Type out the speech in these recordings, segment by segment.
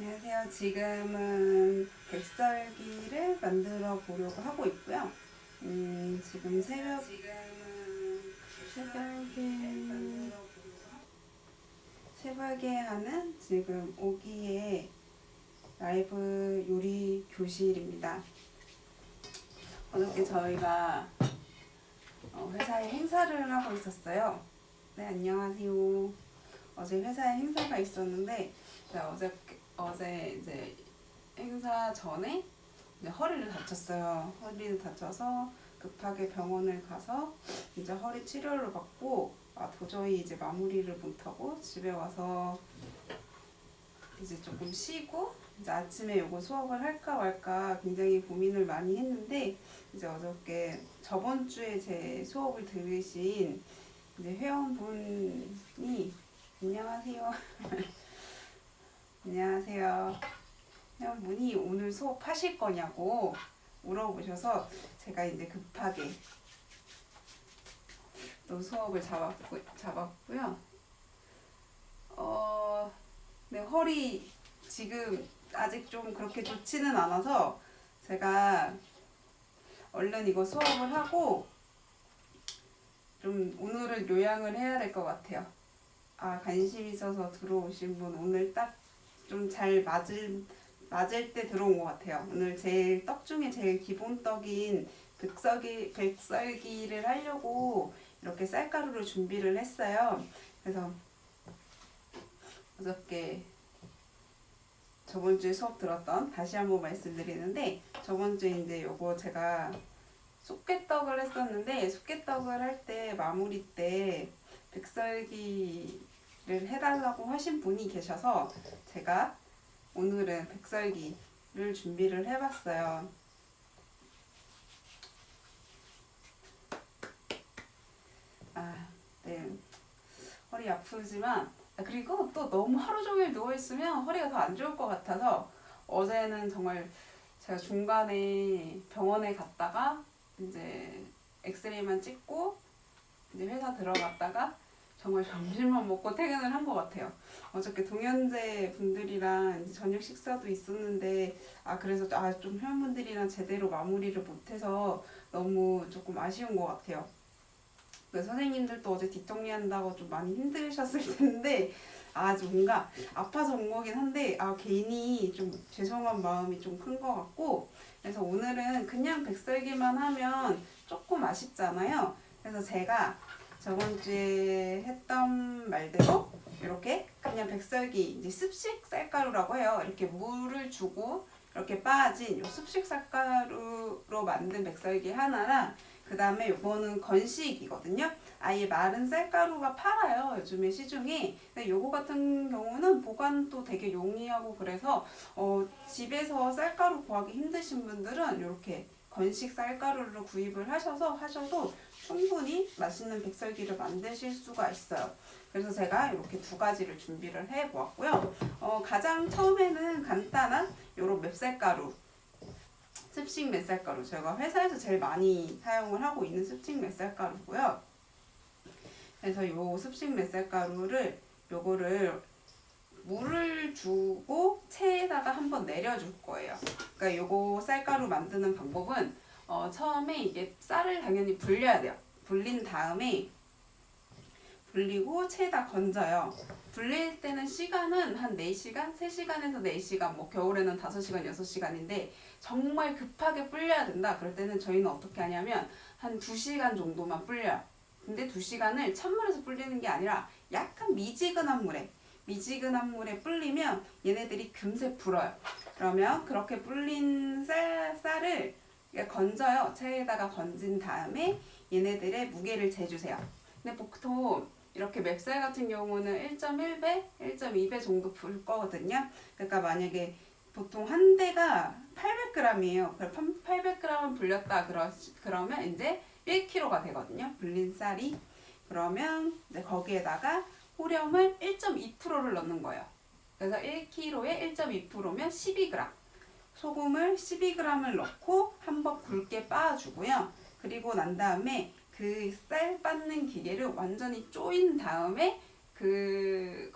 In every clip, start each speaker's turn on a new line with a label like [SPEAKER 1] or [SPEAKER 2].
[SPEAKER 1] 안녕하세요. 지금은 백설기를 만들어 보려고 하고 있고요. 지금 새벽에 새벽에 하는 지금 오기의 라이브 요리 교실입니다. 어저께 저희가 회사에 행사를 하고 있었어요. 네, 안녕하세요. 어제 회사에 행사가 있었는데 어제 이제 행사 전에 이제 허리를 다쳤어요. 허리를 다쳐서 급하게 병원을 가서 이제 허리 치료를 받고 도저히 이제 마무리를 못하고 집에 와서 이제 조금 쉬고 이제 아침에 요거 수업을 할까 말까 굉장히 고민을 많이 했는데 이제 어저께 저번 주에 제 수업을 들으신 이제 회원분이 안녕하세요. 안녕하세요. 회원분이 오늘 수업하실 거냐고 물어보셔서 제가 이제 급하게 또 수업을 잡았고요. 네, 허리 지금 아직 좀 그렇게 좋지는 않아서 제가 얼른 이거 수업을 하고 좀 오늘은 요양을 해야 될 것 같아요. 관심 있어서 들어오신 분 오늘 딱 좀 잘 맞을 때 들어온 것 같아요. 오늘 제일 떡 중에 제일 기본 떡인 백설기를 하려고 이렇게 쌀가루를 준비를 했어요. 그래서 어저께 저번 주에 수업 들었던 다시 한번 말씀드리는데 저번 주에 이제 요거 제가 쑥개떡을 했었는데 쑥개떡을 할 때 마무리 때 백설기를 해달라고 하신 분이 계셔서 제가 오늘은 백설기를 준비를 해봤어요. 네. 허리 아프지만 그리고 또 너무 하루 종일 누워있으면 허리가 더 안 좋을 것 같아서 어제는 정말 제가 중간에 병원에 갔다가 이제 엑스레이만 찍고 이제 회사 들어갔다가 정말 점심만 먹고 퇴근을 한 것 같아요. 어저께 동현재 분들이랑 이제 저녁 식사도 있었는데 그래서 좀 회원분들이랑 제대로 마무리를 못해서 너무 조금 아쉬운 것 같아요. 선생님들도 어제 뒷정리한다고 좀 많이 힘드셨을 텐데 뭔가 아파서 온 거긴 한데 괜히 좀 죄송한 마음이 좀 큰 것 같고 그래서 오늘은 그냥 백설기만 하면 조금 아쉽잖아요. 그래서 제가 저번 주에 했던 말대로 이렇게 그냥 백설기 이제 습식 쌀가루라고 해요. 이렇게 물을 주고 이렇게 빠진 요 습식 쌀가루로 만든 백설기 하나랑 그 다음에 요거는 건식이거든요. 아예 마른 쌀가루가 팔아요. 요즘에 시중에. 근데 요거 같은 경우는 보관도 되게 용이하고 그래서 집에서 쌀가루 구하기 힘드신 분들은 이렇게 건식 쌀가루를 구입을 하셔도 충분히 맛있는 백설기를 만드실 수가 있어요. 그래서 제가 이렇게 두 가지를 준비를 해 보았고요. 가장 처음에는 간단한 요런 맵쌀가루 습식 맵쌀가루 제가 회사에서 제일 많이 사용을 하고 있는 습식 맵쌀가루고요. 그래서 요 습식 맵쌀가루를 요거를 물을 주고 체에다가 한번 내려줄 거예요. 그러니까 요거 쌀가루 만드는 방법은 처음에 이게 쌀을 당연히 불려야 돼요. 불린 다음에 불리고 체에다 건져요. 불릴 때는 시간은 한 4시간, 3시간에서 4시간, 뭐 겨울에는 5시간, 6시간인데 정말 급하게 불려야 된다. 그럴 때는 저희는 어떻게 하냐면 한 2시간 정도만 불려요. 근데 2시간을 찬물에서 불리는 게 아니라 약간 미지근한 물에 불리면 얘네들이 금세 불어요. 그러면 그렇게 불린 쌀을 건져요. 체에다가 건진 다음에 얘네들의 무게를 재주세요. 근데 보통 이렇게 맵쌀 같은 경우는 1.1배, 1.2배 정도 불 거거든요. 그러니까 만약에 보통 한 대가 800g이에요. 그럼 800g 불렸다 그러면 이제 1kg가 되거든요. 불린 쌀이. 그러면 이제 거기에다가 호령을 1.2%를 넣는 거예요. 그래서 1kg에 1.2%면 12g. 소금을 12g을 넣고 한번 굵게 빻아주고요. 그리고 난 다음에 그 쌀 빻는 기계를 완전히 쪼인 다음에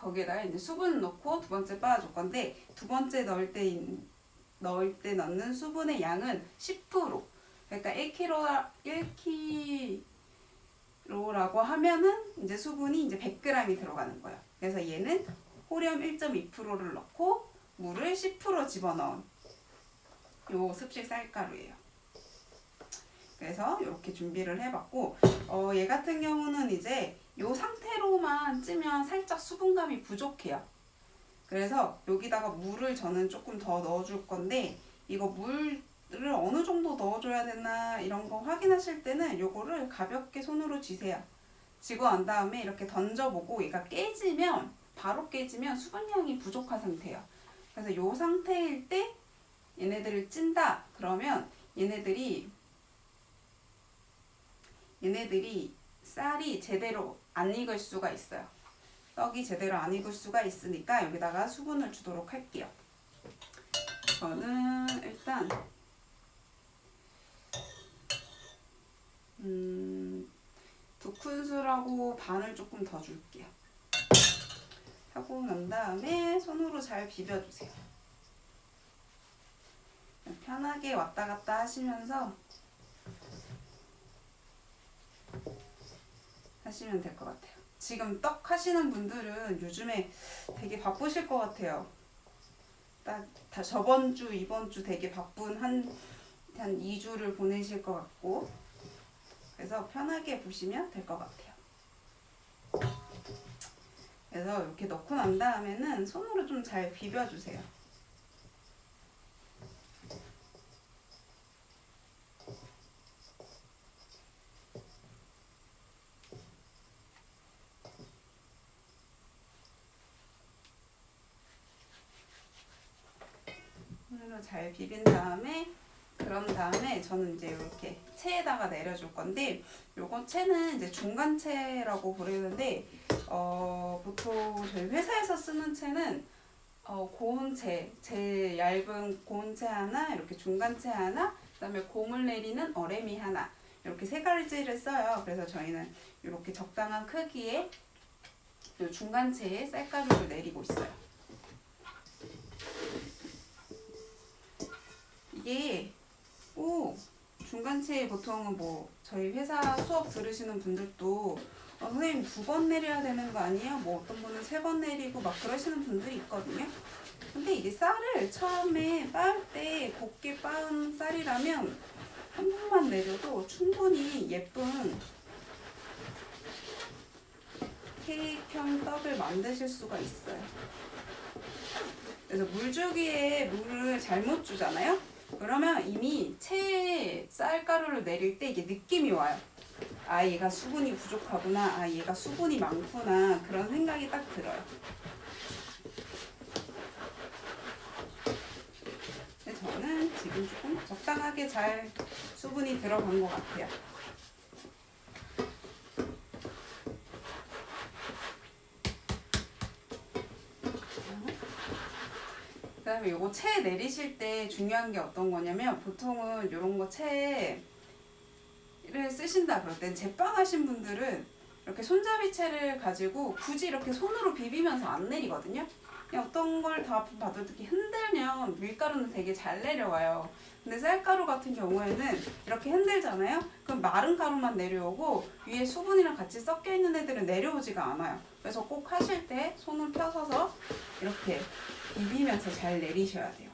[SPEAKER 1] 거기에다가 이제 수분 넣고 두 번째 빻아줄 건데 두 번째 넣을 때 넣는 수분의 양은 10%. 그러니까 1kg라고 하면은 이제 수분이 이제 100g이 들어가는 거예요. 그래서 얘는 호렴 1.2%를 넣고 물을 10% 집어넣은 요 습식 쌀가루예요. 그래서 이렇게 준비를 해봤고 얘 같은 경우는 이제 요 상태로만 찌면 살짝 수분감이 부족해요. 그래서 여기다가 물을 저는 조금 더 넣어줄 건데 이거 물을 어느 정도 넣어줘야 되나 이런 거 확인하실 때는 요거를 가볍게 손으로 쥐세요. 쥐고 난 다음에 이렇게 던져보고 얘가 바로 깨지면 수분량이 부족한 상태예요. 그래서 요 상태일 때 얘네들을 찐다 그러면 얘네들이 쌀이 제대로 안 익을 수가 있어요. 떡이 제대로 안 익을 수가 있으니까 여기다가 수분을 주도록 할게요. 저는 일단 2큰술하고 반을 조금 더 줄게요. 하고 난 다음에 손으로 잘 비벼주세요. 편하게 왔다 갔다 하시면서 하시면 될 것 같아요. 지금 떡 하시는 분들은 요즘에 되게 바쁘실 것 같아요. 딱 다 저번 주, 이번 주 되게 바쁜 한 2주를 보내실 것 같고 그래서 편하게 보시면 될 것 같아요. 그래서 이렇게 넣고 난 다음에는 손으로 좀 잘 비벼주세요. 손으로 잘 비빈 다음에 그런 다음에 저는 이제 이렇게 체에다가 내려줄 건데 요거 체는 이제 중간체라고 부르는데 보통 저희 회사에서 쓰는 체는 고온체, 제일 얇은 고온체 하나, 이렇게 중간체 하나, 그다음에 곰을 내리는 어레미 하나 이렇게 세 가지를 써요. 그래서 저희는 이렇게 적당한 크기의 요 중간체에 쌀가루를 내리고 있어요. 이게 꼭 중간체에 보통은 뭐 저희 회사 수업 들으시는 분들도 선생님 2번 내려야 되는 거 아니에요? 뭐 어떤 분은 3번 내리고 막 그러시는 분들이 있거든요. 근데 이게 쌀을 처음에 빻을 때 곱게 빻은 쌀이라면 한 번만 내려도 충분히 예쁜 케이크형 떡을 만드실 수가 있어요. 그래서 물주기에 물을 잘못 주잖아요? 그러면 이미 체에 쌀가루를 내릴 때 이게 느낌이 와요. 아, 얘가 수분이 부족하구나. 아, 얘가 수분이 많구나. 그런 생각이 딱 들어요. 근데 저는 지금 조금 적당하게 잘 수분이 들어간 것 같아요. 그 다음에 요거 채 내리실 때 중요한 게 어떤 거냐면 보통은 요런 거 채를 쓰신다 그럴 땐 제빵 하신 분들은 이렇게 손잡이 채를 가지고 굳이 이렇게 손으로 비비면서 안 내리거든요. 그냥 어떤 걸 다 봐도 이렇게 흔들면 밀가루는 되게 잘 내려와요. 근데 쌀가루 같은 경우에는 이렇게 흔들잖아요. 그럼 마른 가루만 내려오고 위에 수분이랑 같이 섞여 있는 애들은 내려오지가 않아요. 그래서 꼭 하실 때 손을 펴서서 이렇게 비비면서 잘 내리셔야 돼요.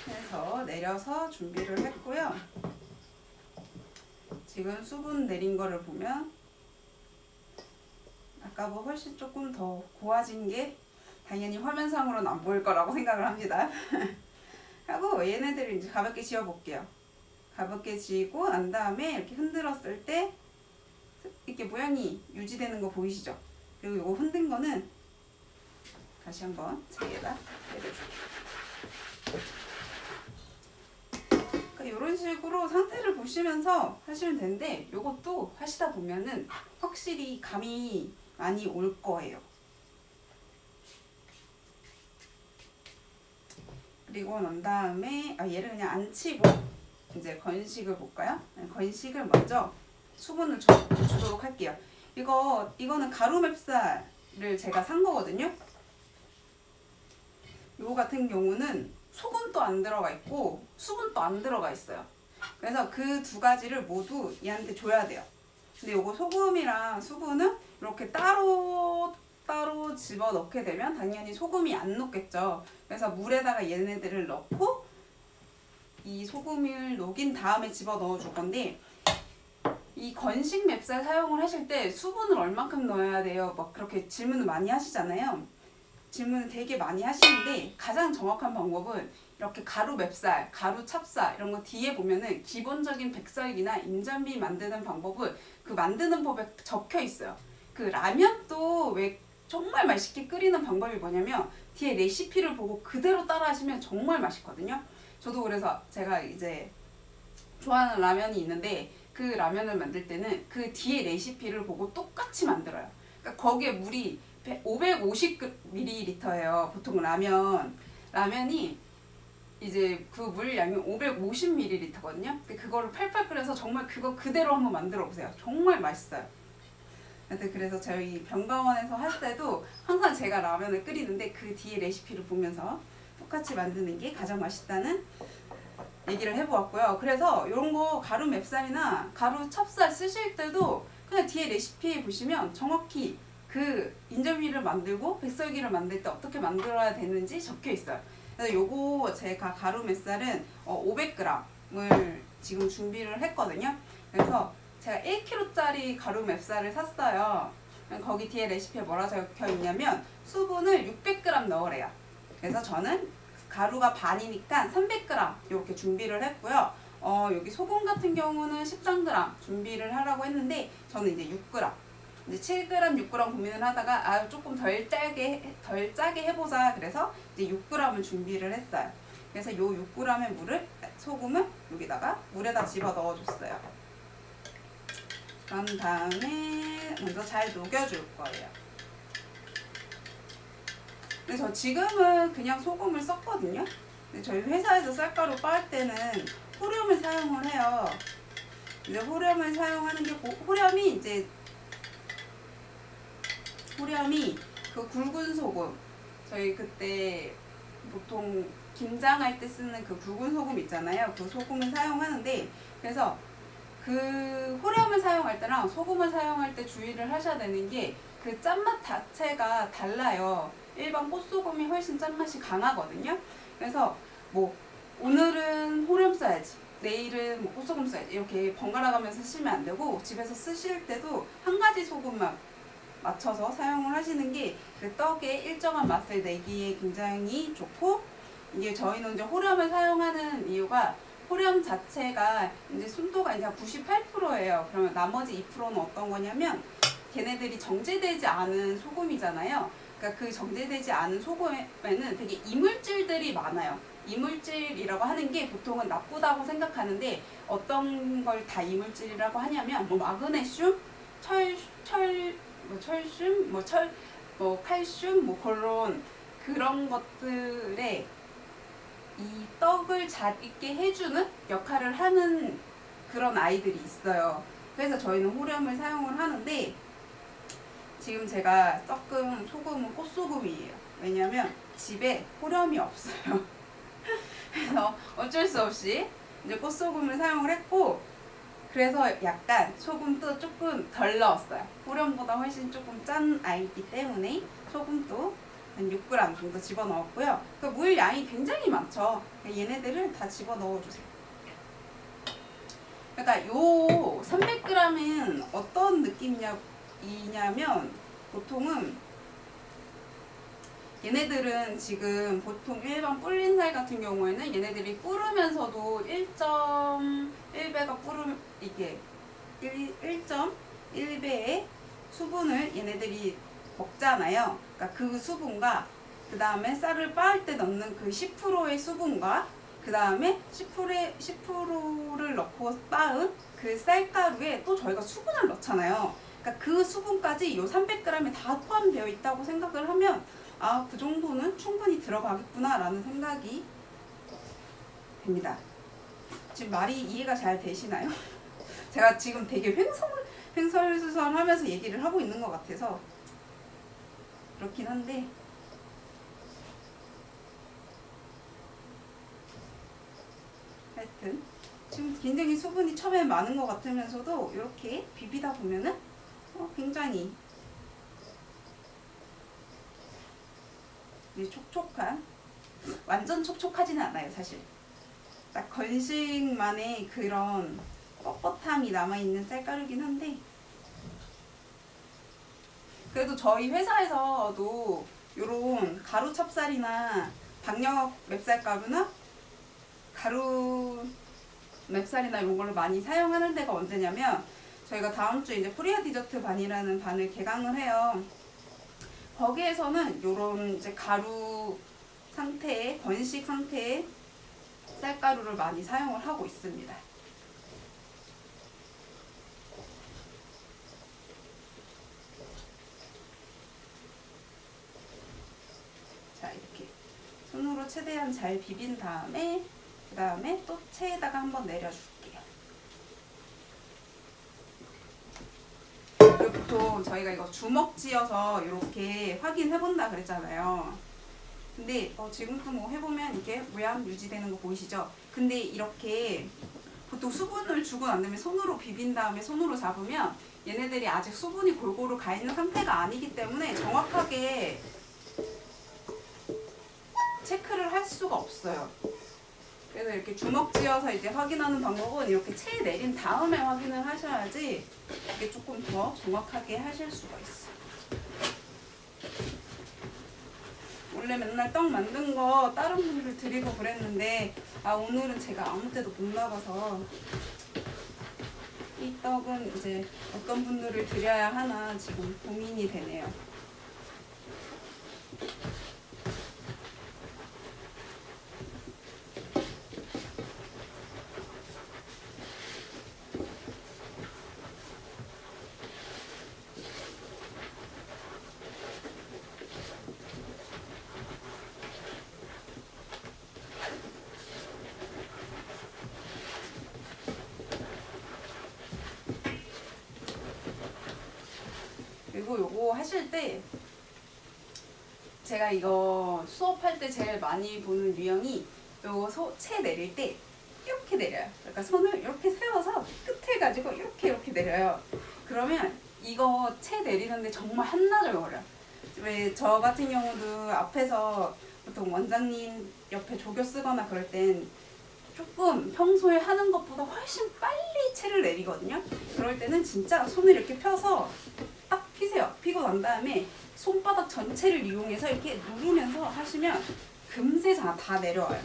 [SPEAKER 1] 해서 내려서 준비를 했고요. 지금 수분 내린 거를 보면 아까보다 훨씬 조금 더 고와진 게 당연히 화면상으로는 안 보일 거라고 생각을 합니다. 하고 얘네들을 이제 가볍게 지어볼게요. 가볍게 지고 난 다음에 이렇게 흔들었을 때 이렇게 모양이 유지되는 거 보이시죠? 그리고 이거 흔든 거는 다시 한번 체에다 내려줄게요. 그러니까 이런 식으로 상태를 보시면서 하시면 되는데 이것도 하시다 보면은 확실히 감이 많이 올 거예요. 그리고 난 다음에 얘를 그냥 안 치고 이제 건식을 볼까요? 건식을 먼저 수분을 주도록 할게요. 이거는 가루 맵쌀을 제가 산 거거든요. 이거 같은 경우는 소금도 안 들어가 있고 수분도 안 들어가 있어요. 그래서 그 두 가지를 모두 얘한테 줘야 돼요. 근데 요거 소금이랑 수분은 이렇게 따로 집어 넣게 되면 당연히 소금이 안 녹겠죠. 그래서 물에다가 얘네들을 넣고 이 소금을 녹인 다음에 집어 넣어 줄 건데, 이 건식 맵쌀 사용을 하실 때 수분을 얼만큼 넣어야 돼요? 막 그렇게 질문을 많이 하시잖아요. 질문을 되게 많이 하시는데 가장 정확한 방법은 이렇게 가루 맵쌀, 가루 찹쌀 이런 거 뒤에 보면은 기본적인 백설기나 인절미 만드는 방법은 그 만드는 법에 적혀 있어요. 그 라면도 왜 정말 맛있게 끓이는 방법이 뭐냐면 뒤에 레시피를 보고 그대로 따라 하시면 정말 맛있거든요. 저도 그래서 제가 이제 좋아하는 라면이 있는데 그 라면을 만들 때는 그 뒤에 레시피를 보고 똑같이 만들어요. 그러니까 거기에 물이 550ml예요. 보통 라면이 이제 그 물 양이 550ml거든요. 근데 그거를 팔팔 끓여서 정말 그거 그대로 한번 만들어 보세요. 정말 맛있어요. 그래서 저희 병가원에서 할 때도 항상 제가 라면을 끓이는데 그 뒤에 레시피를 보면서 똑같이 만드는 게 가장 맛있다는 얘기를 해보았고요. 그래서 이런 거 가루 맵쌀이나 가루 찹쌀 쓰실 때도 그냥 뒤에 레시피 보시면 정확히 그 인절미를 만들고 백설기를 만들 때 어떻게 만들어야 되는지 적혀 있어요. 그래서 요거 제가 가루 맵쌀은 500g을 지금 준비를 했거든요. 그래서 제가 1kg짜리 가루 맵쌀을 샀어요. 거기 뒤에 레시피에 뭐라 적혀 있냐면 수분을 600g 넣으래요. 그래서 저는 가루가 반이니까 300g 이렇게 준비를 했고요. 여기 소금 같은 경우는 13g 준비를 하라고 했는데 저는 이제 6g, 이제 7g, 6g 고민을 하다가 조금 덜 짜게 해보자. 그래서 이제 6g을 준비를 했어요. 그래서 요 6g의 소금을 여기다가 물에다 집어 넣어줬어요. 그런 다음에 먼저 잘 녹여줄 거예요. 근데 저 지금은 그냥 소금을 썼거든요. 근데 저희 회사에서 쌀가루 빻을 때는 호렴을 사용을 해요. 이제 호렴을 사용하는 게 호렴이 그 굵은 소금, 저희 그때 보통 김장할 때 쓰는 그 굵은 소금 있잖아요. 그 소금을 사용하는데, 그래서 그 호렴을 사용할 때랑 소금을 사용할 때 주의를 하셔야 되는 게 그 짠맛 자체가 달라요. 일반 꽃소금이 훨씬 짠맛이 강하거든요. 그래서 뭐 오늘은 호렴 써야지, 내일은 뭐 꽃소금 써야지, 이렇게 번갈아 가면서 쓰시면 안 되고 집에서 쓰실 때도 한 가지 소금만 맞춰서 사용을 하시는 게 그 떡에 일정한 맛을 내기에 굉장히 좋고, 이게 저희는 이제 호렴을 사용하는 이유가 호렴 자체가 이제 순도가 이제 98%예요. 그러면 나머지 2%는 어떤 거냐면 걔네들이 정제되지 않은 소금이잖아요. 그러니까 그 정제되지 않은 소금에는 되게 이물질들이 많아요. 이물질이라고 하는 게 보통은 나쁘다고 생각하는데 어떤 걸 다 이물질이라고 하냐면 뭐 마그네슘, 철슘, 칼슘, 그런 것들에 이 떡을 잘 익게 해주는 역할을 하는 그런 아이들이 있어요. 그래서 저희는 호렴을 사용을 하는데, 지금 제가 섞은 소금은 꽃소금이에요. 왜냐면 집에 호렴이 없어요. 그래서 어쩔 수 없이 이제 꽃소금을 사용을 했고, 그래서 약간 소금도 조금 덜 넣었어요. 호렴보다 훨씬 조금 짠 아이기 때문에 소금도 한 6g 정도 집어넣었고요. 그 물 양이 굉장히 많죠. 얘네들을 다 집어넣어주세요. 그러니까 요 300g은 어떤 느낌이냐면 보통은 얘네들은 지금 보통 일반 불린 살 같은 경우에는 얘네들이 불으면서도 1.1배가 이게 1.1배의 수분을 얘네들이 먹잖아요. 그러니까 그 수분과 그 다음에 쌀을 빻을 때 넣는 그 10%의 수분과 그 다음에 10%를 넣고 빻은 그 쌀가루에 또 저희가 수분을 넣잖아요. 그러니까 그 수분까지 요 300g에 다 포함되어 있다고 생각을 하면 그 정도는 충분히 들어가겠구나 라는 생각이 됩니다. 지금 말이 이해가 잘 되시나요? 제가 지금 되게 횡설수설하면서 얘기를 하고 있는 것 같아서 그렇긴 한데 하여튼 지금 굉장히 수분이 처음에 많은 것 같으면서도 이렇게 비비다 보면은 굉장히 촉촉한, 완전 촉촉하지는 않아요 사실. 딱 건식만의 그런 뻣뻣함이 남아있는 쌀가루긴 한데, 그래도 저희 회사에서도 요런 가루 찹쌀이나 박력 맵쌀가루나 가루 맵쌀이나 이런 걸로 많이 사용하는 데가 언제냐면, 저희가 다음 주에 이제 프리아 디저트 반이라는 반을 개강을 해요. 거기에서는 요런 이제 가루 상태의, 건식 상태의 쌀가루를 많이 사용을 하고 있습니다. 자, 이렇게 손으로 최대한 잘 비빈 다음에 그 다음에 또 체에다가 한번 내려줄게요. 그리고 보통 저희가 이거 주먹쥐어서 이렇게 확인해 본다 그랬잖아요. 근데 지금도 뭐 해보면 이게 모양 유지되는 거 보이시죠? 근데 이렇게 보통 수분을 주고 난 다음에 손으로 비빈 다음에 손으로 잡으면 얘네들이 아직 수분이 골고루 가 있는 상태가 아니기 때문에 정확하게 체크를 할 수가 없어요. 그래서 이렇게 주먹 쥐어서 이제 확인하는 방법은 이렇게 체에 내린 다음에 확인을 하셔야지 이게 조금 더 정확하게 하실 수가 있어요. 원래 맨날 떡 만든 거 다른 분들 드리고 그랬는데 오늘은 제가 아무 때도 못 나가서 이 떡은 이제 어떤 분들을 드려야 하나 지금 고민이 되네요. 그리고 요거 하실 때 제가 이거 수업할 때 제일 많이 보는 유형이 요거 채 내릴 때 이렇게 내려요. 그러니까 손을 이렇게 세워서 끝을 가지고 이렇게 내려요. 그러면 이거 채 내리는데 정말 한나절 걸려요. 왜 저 같은 경우도 앞에서 보통 원장님 옆에 조교 쓰거나 그럴 땐 조금 평소에 하는 것보다 훨씬 빨리 채를 내리거든요. 그럴 때는 진짜 손을 이렇게 펴서 딱 피세요. 피고 난 다음에 손바닥 전체를 이용해서 이렇게 누르면서 하시면 금세 다 내려와요.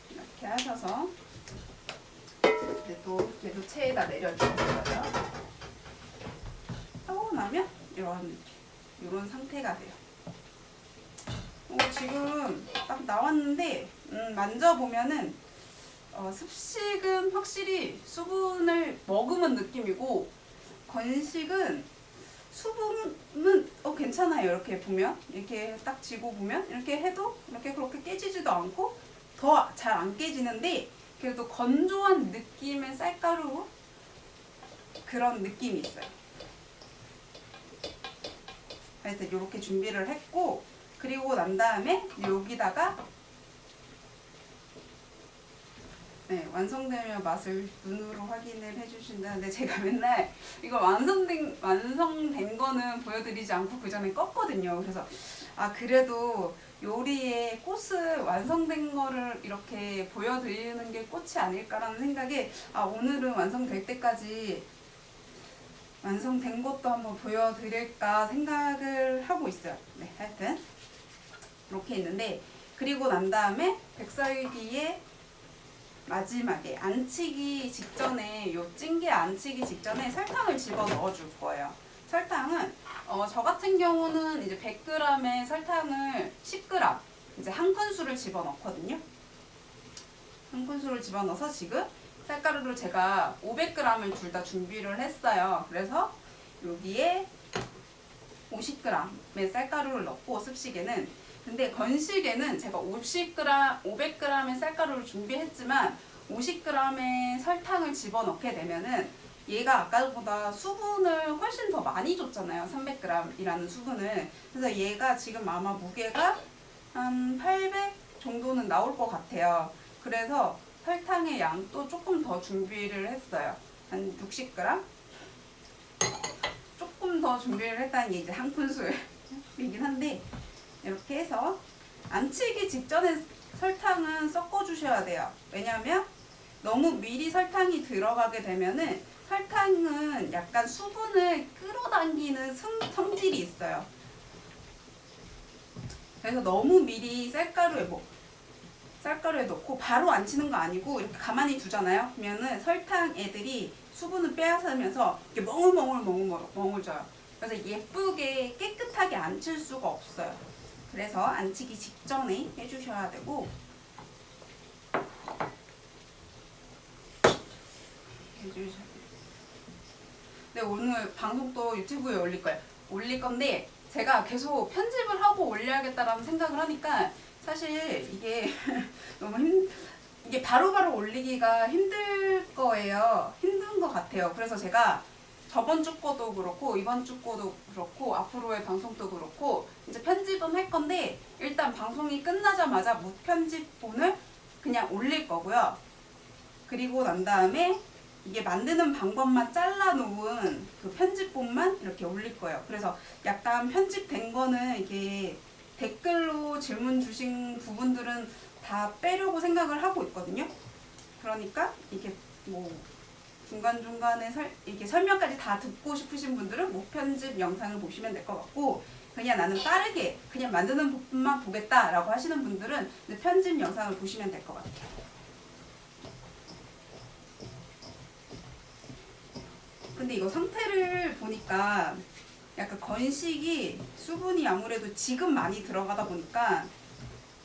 [SPEAKER 1] 이렇게 하셔서 이제 또 얘도 체에다 내려주셨어요. 하고 나면 이런 상태가 돼요. 지금 딱 나왔는데 만져보면은 습식은 확실히 수분을 머금은 느낌이고, 건식은 수분은 괜찮아요. 이렇게 보면 이렇게 딱 쥐고 보면 이렇게 해도 이렇게 그렇게 깨지지도 않고 더 잘 안 깨지는데, 그래도 건조한 느낌의 쌀가루 그런 느낌이 있어요. 하여튼 이렇게 준비를 했고, 그리고 난 다음에 여기다가 완성되면 맛을 눈으로 확인을 해주신다는데, 제가 맨날 이거 완성된 거는 보여드리지 않고 그 전에 껐거든요. 그래서 그래도 요리의 꽃을 완성된 거를 이렇게 보여드리는 게 꽃이 아닐까라는 생각에 오늘은 완성될 때까지 완성된 것도 한번 보여드릴까 생각을 하고 있어요. 네, 하여튼 이렇게 있는데, 그리고 난 다음에 백설기에 마지막에 안치기 직전에, 요 찜기에 안치기 직전에 설탕을 집어 넣어 줄 거예요. 설탕은 저 같은 경우는 이제 100g의 설탕을 10g 이제 한 큰술을 집어 넣거든요. 한 큰술을 집어 넣어서 지금 쌀가루를 제가 500g을 둘 다 준비를 했어요. 그래서 여기에 50g의 쌀가루를 넣고, 습식에는 근데 건식에는 제가 50g, 500g의 쌀가루를 준비했지만 50g의 설탕을 집어넣게 되면은 얘가 아까보다 수분을 훨씬 더 많이 줬잖아요. 300g이라는 수분을. 그래서 얘가 지금 아마 무게가 한 800 정도는 나올 것 같아요. 그래서 설탕의 양도 조금 더 준비를 했어요. 한 60g? 조금 더 준비를 했다는 게 이제 한 큰술이긴 한데, 이렇게 해서 안 치기 직전에 설탕은 섞어 주셔야 돼요. 왜냐하면 너무 미리 설탕이 들어가게 되면은 설탕은 약간 수분을 끌어당기는 성질이 있어요. 그래서 너무 미리 쌀가루에 넣고 바로 안 치는 거 아니고 이렇게 가만히 두잖아요. 그러면은 설탕 애들이 수분을 빼앗으면서 이렇게 멍울져요. 그래서 예쁘게 깨끗하게 안 칠 수가 없어요. 그래서 안 치기 직전에 해주셔야 되고, 네, 오늘 방송도 유튜브에 올릴 건데 제가 계속 편집을 하고 올려야겠다라는 생각을 하니까 사실 이게 이게 바로바로 올리기가 힘들 거예요. 힘든 것 같아요. 그래서 제가 저번 주 거도 그렇고 이번 주 거도 그렇고 앞으로의 방송도 그렇고 이제 편집은 할 건데 일단 방송이 끝나자마자 무편집본을 그냥 올릴 거고요. 그리고 난 다음에 이게 만드는 방법만 잘라놓은 그 편집본만 이렇게 올릴 거예요. 그래서 약간 편집된 거는 이게 댓글로 질문 주신 부분들은 다 빼려고 생각을 하고 있거든요. 그러니까 이게 뭐 중간중간에 이렇게 설명까지 다 듣고 싶으신 분들은 무편집 영상을 보시면 될 것 같고, 그냥 나는 빠르게 그냥 만드는 부분만 보겠다라고 하시는 분들은 편집 영상을 보시면 될 것 같아요. 근데 이거 상태를 보니까 약간 건식이 수분이 아무래도 지금 많이 들어가다 보니까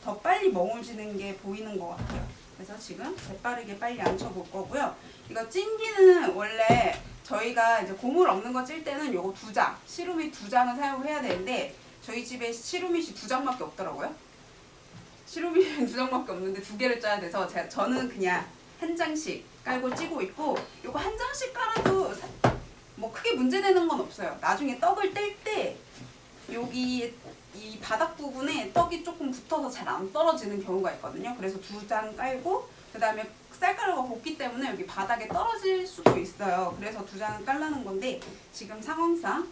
[SPEAKER 1] 더 빨리 멍울지는 게 보이는 것 같아요. 그래서 지금 재빠르게 빨리 앉혀볼 거고요. 이거 찐기는 원래 저희가 이제 고물 없는 거 찔 때는 요거 2장, 시루밋 2장을 사용을 해야 되는데 저희 집에 시루밋이 2장밖에 없더라고요. 시루밋이 2장밖에 없는데 2개를 짜야 돼서 저는 그냥 한 장씩 깔고 찌고 있고, 요거 한 장씩 깔아도 뭐 크게 문제되는 건 없어요. 나중에 떡을 뗄 때 여기 이 바닥 부분에 떡이 조금 붙어서 잘 안 떨어지는 경우가 있거든요. 그래서 2장 깔고 그 다음에 쌀가루가 곱기 때문에 여기 바닥에 떨어질 수도 있어요. 그래서 2장을 깔라는 건데 지금 상황상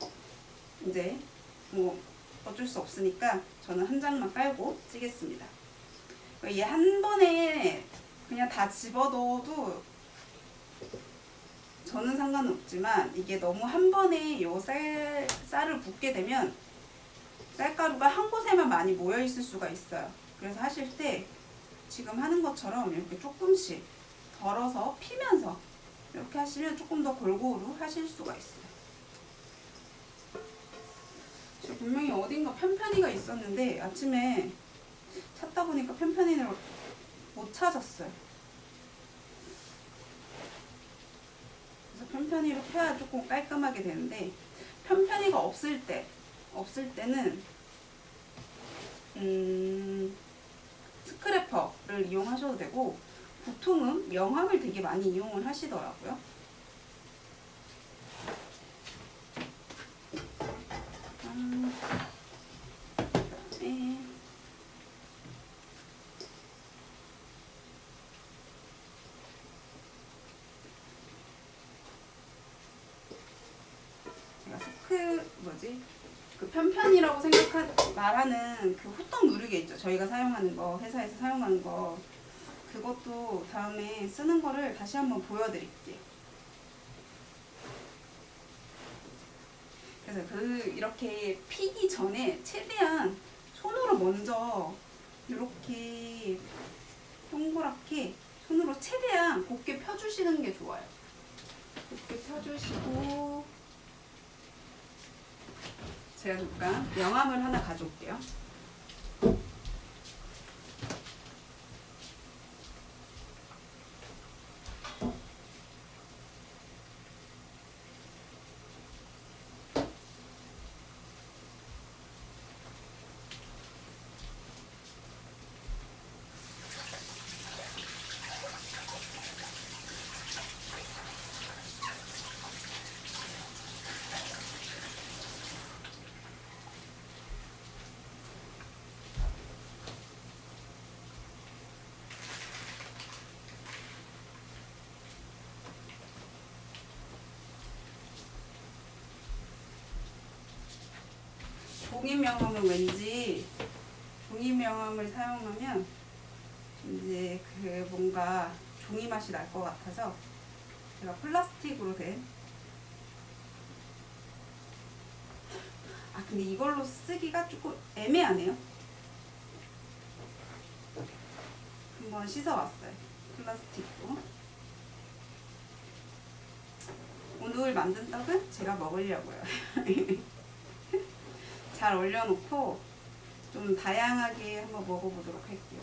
[SPEAKER 1] 이제 뭐 어쩔 수 없으니까 저는 한 장만 깔고 찌겠습니다. 얘 한 번에 그냥 다 집어넣어도 저는 상관은 없지만 이게 너무 한 번에 요 쌀을 붓게 되면 쌀가루가 한 곳에만 많이 모여 있을 수가 있어요. 그래서 하실 때 지금 하는 것처럼 이렇게 조금씩 덜어서 피면서 이렇게 하시면 조금 더 골고루 하실 수가 있어요. 지금 분명히 어딘가 편편이가 있었는데 아침에 찾다 보니까 편편이를 못 찾았어요. 그래서 편편이로 펴야 조금 깔끔하게 되는데, 편편이가 없을 때는 스크래퍼를 이용하셔도 되고, 보통은 명함을 되게 많이 이용을 하시더라고요. 그 편편이라고 말하는 그 호떡 누르개 있죠. 저희가 사용하는 거, 회사에서 사용하는 거. 그것도 다음에 쓰는 거를 다시 한번 보여드릴게요. 그래서 이렇게 피기 전에 최대한 손으로 먼저 이렇게 동그랗게 손으로 최대한 곱게 펴주시는 게 좋아요. 곱게 펴주시고, 제가 잠깐 명함을 하나 가져올게요. 종이명함은 왠지 종이명함을 사용하면 이제 그 뭔가 종이 맛이 날 것 같아서 제가 플라스틱으로 된 근데 이걸로 쓰기가 조금 애매하네요. 한번 씻어왔어요. 플라스틱으로. 오늘 만든 떡은 제가 먹으려고요. 잘 얼려놓고 좀 다양하게 한번 먹어보도록 할게요.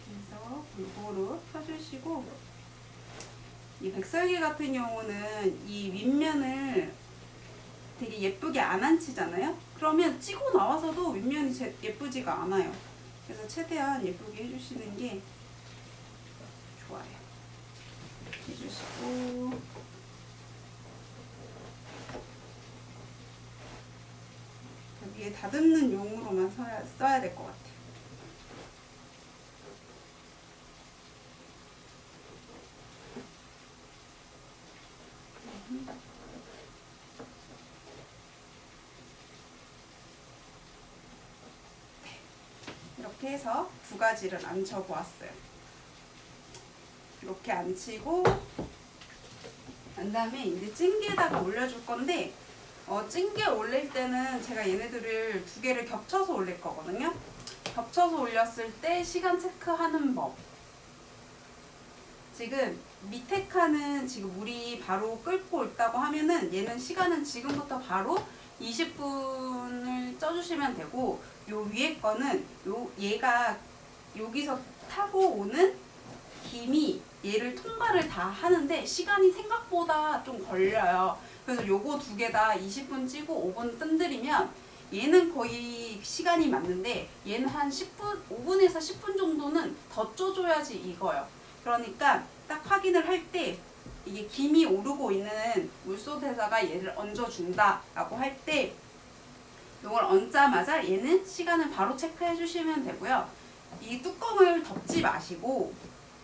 [SPEAKER 1] 그래서 골고루 펴주시고, 이 백설기 같은 경우는 이 윗면을 되게 예쁘게 안 앉히잖아요. 그러면 찌고 나와서도 윗면이 예쁘지가 않아요. 그래서 최대한 예쁘게 해주시는 게 좋아요. 해주시고, 여기에 다듬는 용으로만 써야 될 것 같아요. 이렇게 해서 두 가지를 앉혀 보았어요. 이렇게 앉히고 난 다음에 이제 찜기에다가 올려줄 건데, 찜기에 올릴 때는 제가 얘네들을 두 개를 겹쳐서 올릴 거거든요. 겹쳐서 올렸을 때 시간 체크하는 법. 지금 밑에 칸은 지금 물이 바로 끓고 있다고 하면은 얘는 시간은 지금부터 바로 20분을 쪄주시면 되고, 요 위에 거는 얘가 여기서 타고 오는 김이 얘를 통과를 다 하는데 시간이 생각보다 좀 걸려요. 그래서 요거 두 개 다 20분 찌고 5분 뜸들이면 얘는 거의 시간이 맞는데 얘는 한 10분, 5분에서 10분 정도는 더 쪄줘야지 익어요. 그러니까 딱 확인을 할 때 이게 김이 오르고 있는 물솥에다가 얘를 얹어준다 라고 할 때 이걸 얹자마자 얘는 시간을 바로 체크해 주시면 되고요. 이 뚜껑을 덮지 마시고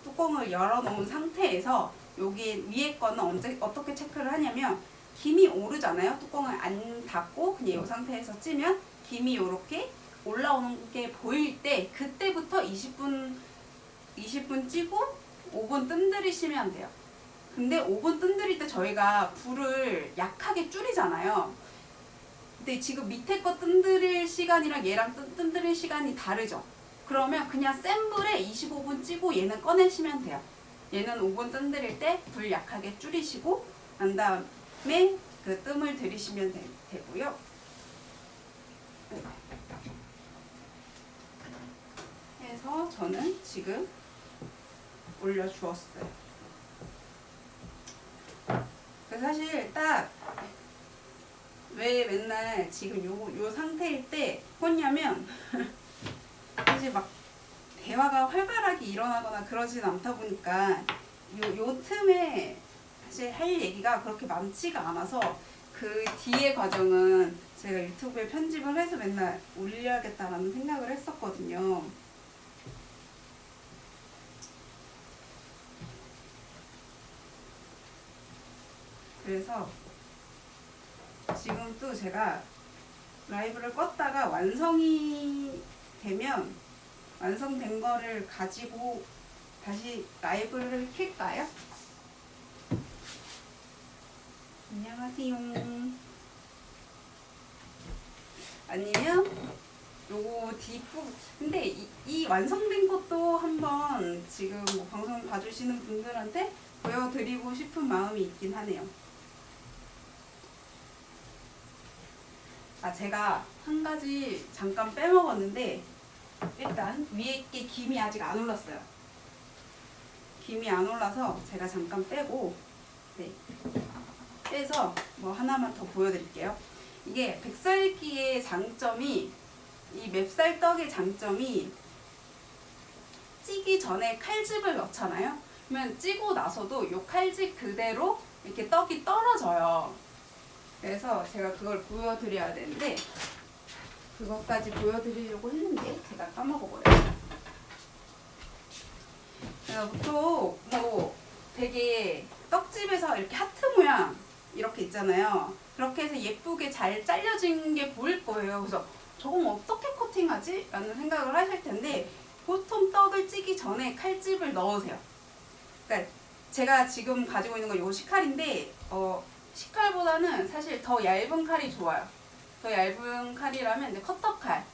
[SPEAKER 1] 뚜껑을 열어놓은 상태에서 여기 위에 거는 어떻게 체크를 하냐면, 김이 오르잖아요. 뚜껑을 안 닫고 그냥 이 상태에서 찌면 김이 이렇게 올라오는 게 보일 때 그때부터 20분 찌고 5분 뜸들이시면 돼요. 근데 5분 뜸들일 때 저희가 불을 약하게 줄이잖아요. 근데 지금 밑에 거 뜸들일 시간이랑 얘랑 뜸들일 시간이 다르죠. 그러면 그냥 센 불에 25분 찌고 얘는 꺼내시면 돼요. 얘는 5분 뜸들일 때 불 약하게 줄이시고 난 다음에 그 뜸을 들이시면 되고요. 해서 저는 지금 올려주었어요. 사실 딱 왜 맨날 지금 요 상태일 때 했냐면 사실 막 대화가 활발하게 일어나거나 그러진 않다 보니까 요 틈에 사실 할 얘기가 그렇게 많지가 않아서 그 뒤의 과정은 제가 유튜브에 편집을 해서 맨날 올려야겠다라는 생각을 했었거든요. 그래서 지금 또 제가 라이브를 껐다가 완성이 되면 완성된 거를 가지고 다시 라이브를 켤까요? 안녕하세요. 아니면 요거 뒷부분, 근데 이 완성된 것도 한번 지금 뭐 방송 봐주시는 분들한테 보여드리고 싶은 마음이 있긴 하네요. 제가 한 가지 잠깐 빼먹었는데, 일단 위에 게 김이 아직 안 올랐어요. 김이 안 올라서 제가 잠깐 빼고, 빼서 뭐 하나만 더 보여드릴게요. 이게 백설기의 장점이, 이 맵쌀떡의 장점이 찌기 전에 칼집을 넣잖아요. 그러면 찌고 나서도 이 칼집 그대로 이렇게 떡이 떨어져요. 그래서 제가 그걸 보여드려야 되는데 그것까지 보여드리려고 했는데 제가 까먹어버렸어요. 그래서 보통 뭐 되게 떡집에서 이렇게 하트 모양 이렇게 있잖아요. 그렇게 해서 예쁘게 잘 잘려진 게 보일 거예요. 그래서 저건 어떻게 코팅하지? 라는 생각을 하실 텐데 보통 떡을 찌기 전에 칼집을 넣으세요. 그러니까 제가 지금 가지고 있는 건 요 식칼인데 식칼보다는 사실 더 얇은 칼이 좋아요. 더 얇은 칼이라면 이제 커터칼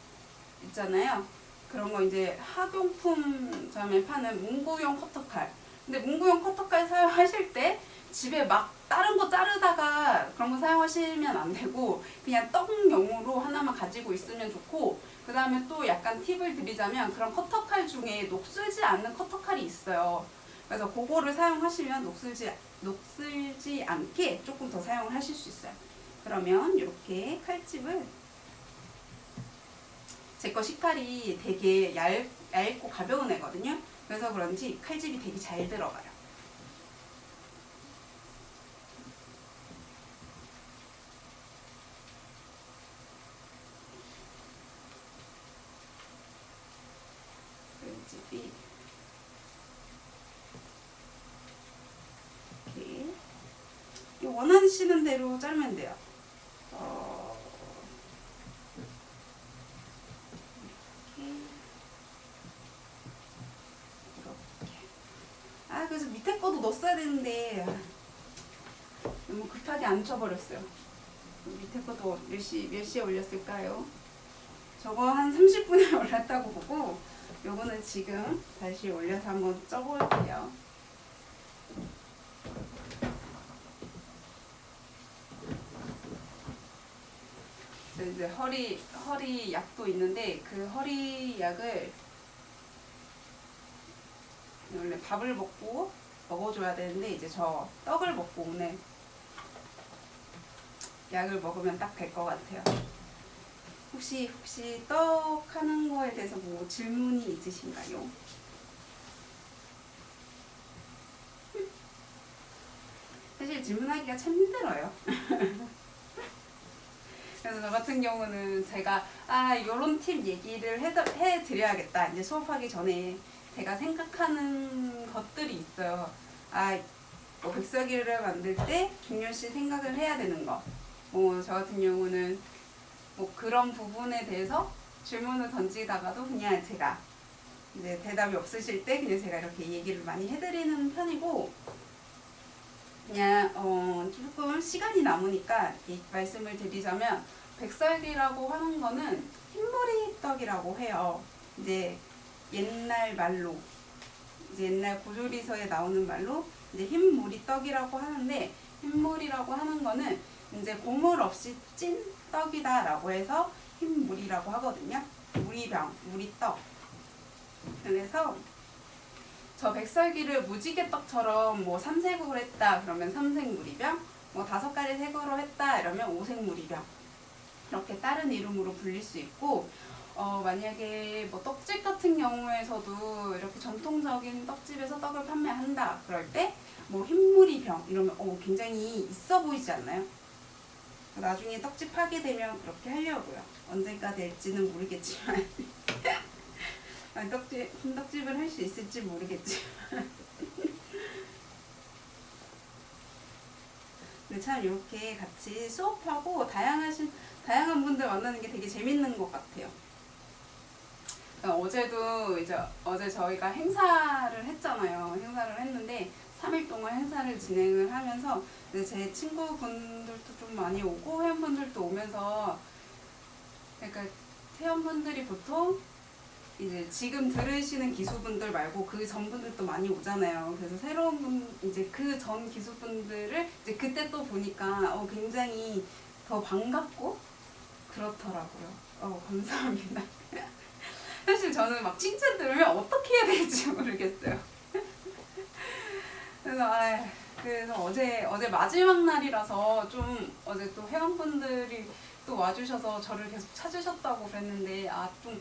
[SPEAKER 1] 있잖아요. 그런 거 이제 학용품점에 파는 문구용 커터칼. 근데 문구용 커터칼 사용하실 때 집에 막 다른 거 자르다가 그런 거 사용하시면 안 되고 그냥 떡용으로 하나만 가지고 있으면 좋고, 그 다음에 또 약간 팁을 드리자면 그런 커터칼 중에 녹슬지 않는 커터칼이 있어요. 그래서 그거를 사용하시면 녹슬지 않게 조금 더 사용을 하실 수 있어요. 그러면 이렇게 칼집을, 제 거 식칼이 되게 얇고 가벼운 애거든요. 그래서 그런지 칼집이 되게 잘 들어가요. 칼집이 이렇게 원하시는 대로 자르면 돼요. 그래서 밑에 거도 넣었어야 되는데 너무 급하게 안 쳐버렸어요. 밑에 것도 몇 시에 올렸을까요? 저거 한 30분에 올랐다고 보고 요거는 지금 다시 올려서 한번 쪄볼게요. 이제 허리 약도 있는데 그 허리 약을 원래 밥을 먹고 먹어줘야 되는데 이제 저 떡을 먹고 오늘 약을 먹으면 딱 될 것 같아요. 혹시 떡 하는 거에 대해서 뭐 질문이 있으신가요? 사실 질문하기가 참 힘들어요. 그래서 저 같은 경우는 제가 요런 팁 얘기를 해드려야겠다. 이제 수업하기 전에 제가 생각하는 것들이 있어요. 뭐 백설기를 만들 때 중요시 생각을 해야 되는 거. 저 같은 경우는 뭐 그런 부분에 대해서 질문을 던지다가도 그냥 제가 이제 대답이 없으실 때 그냥 제가 이렇게 얘기를 많이 해드리는 편이고, 그냥 조금 시간이 남으니까 말씀을 드리자면 백설기라고 하는 거는 흰머리 떡이라고 해요. 이제 옛날 말로, 이제 옛날 고조리서에 나오는 말로 이제 흰무리 떡이라고 하는데, 흰무리라고 하는 거는 이제 고물 없이 찐 떡이다라고 해서 흰무리라고 하거든요. 무리병, 무리떡. 그래서 저 백설기를 무지개떡처럼 뭐 3색으로 했다 그러면 3색무리병, 뭐 5가지 색으로 했다 이러면 5색무리병, 이렇게 다른 이름으로 불릴 수 있고, 만약에 뭐 떡집 같은 경우에서도 이렇게 전통적인 떡집에서 떡을 판매한다 그럴 때 뭐 흰무리병 이러면 굉장히 있어 보이지 않나요? 나중에 떡집 하게 되면 그렇게 하려고요. 언젠가 될지는 모르겠지만 떡집을 할 수 있을지 모르겠지만 근데 참 이렇게 같이 수업하고 다양한 분들 만나는 게 되게 재밌는 것 같아요. 어제 저희가 행사를 했잖아요. 행사를 했는데 3일 동안 행사를 진행을 하면서 제 친구분들도 좀 많이 오고 회원분들도 오면서, 그러니까 회원분들이 보통 이제 지금 들으시는 기수분들 말고 그 전분들도 많이 오잖아요. 그래서 새로운 분, 이제 그 전 기수분들을 이제 그때 또 보니까 굉장히 더 반갑고 그렇더라고요. 감사합니다. 사실 저는 막 칭찬 들으면 어떻게 해야 될지 모르겠어요. 그래서 어제 마지막 날이라서 좀 어제 또 회원분들이 또 와주셔서 저를 계속 찾으셨다고 그랬는데 좀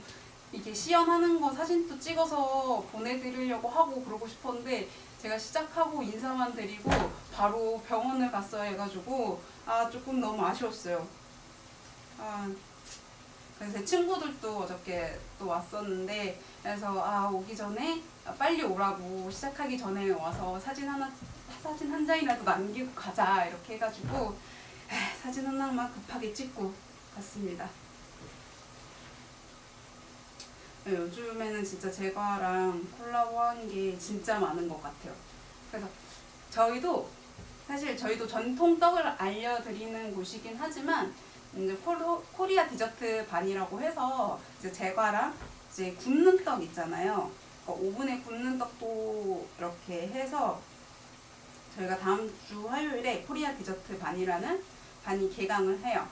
[SPEAKER 1] 이게 시연하는 거 사진도 찍어서 보내드리려고 하고 그러고 싶었는데 제가 시작하고 인사만 드리고 바로 병원을 갔어야 해가지고 조금 너무 아쉬웠어요. 그래서 제 친구들도 어저께 또 왔었는데, 그래서 오기 전에 빨리 오라고 시작하기 전에 와서 사진 한 장이라도 남기고 가자 이렇게 해가지고 사진 하나만 급하게 찍고 갔습니다. 요즘에는 진짜 제과랑 콜라보하는 게 진짜 많은 것 같아요. 그래서 저희도 전통 떡을 알려드리는 곳이긴 하지만 이제 코리아 디저트 반이라고 해서 이제 제과랑 이제 굽는 떡 있잖아요. 오븐에 굽는 떡도 이렇게 해서 저희가 다음 주 화요일에 코리아 디저트 반이라는 반이 개강을 해요.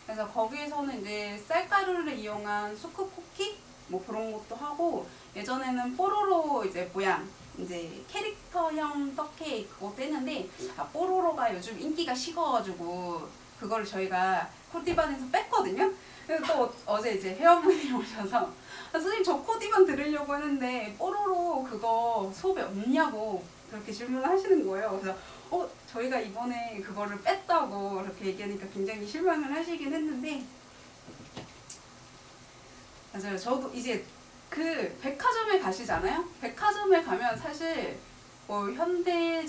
[SPEAKER 1] 그래서 거기에서는 이제 쌀가루를 이용한 수크 쿠키 뭐 그런 것도 하고, 예전에는 뽀로로 이제 모양 이제 캐릭터형 떡 케이크 그것도 했는데 뽀로로가 요즘 인기가 식어가지고 그걸 저희가 코디반에서 뺐거든요. 그래서 또 어제 이제 회원분이 오셔서 선생님 저 코디반 들으려고 했는데 뽀로로 그거 수업에 없냐고 그렇게 질문을 하시는 거예요. 그래서 저희가 이번에 그거를 뺐다고 이렇게 얘기하니까 굉장히 실망을 하시긴 했는데, 맞아요. 저도 이제 그 백화점에 가시잖아요. 백화점에 가면 사실 뭐 현대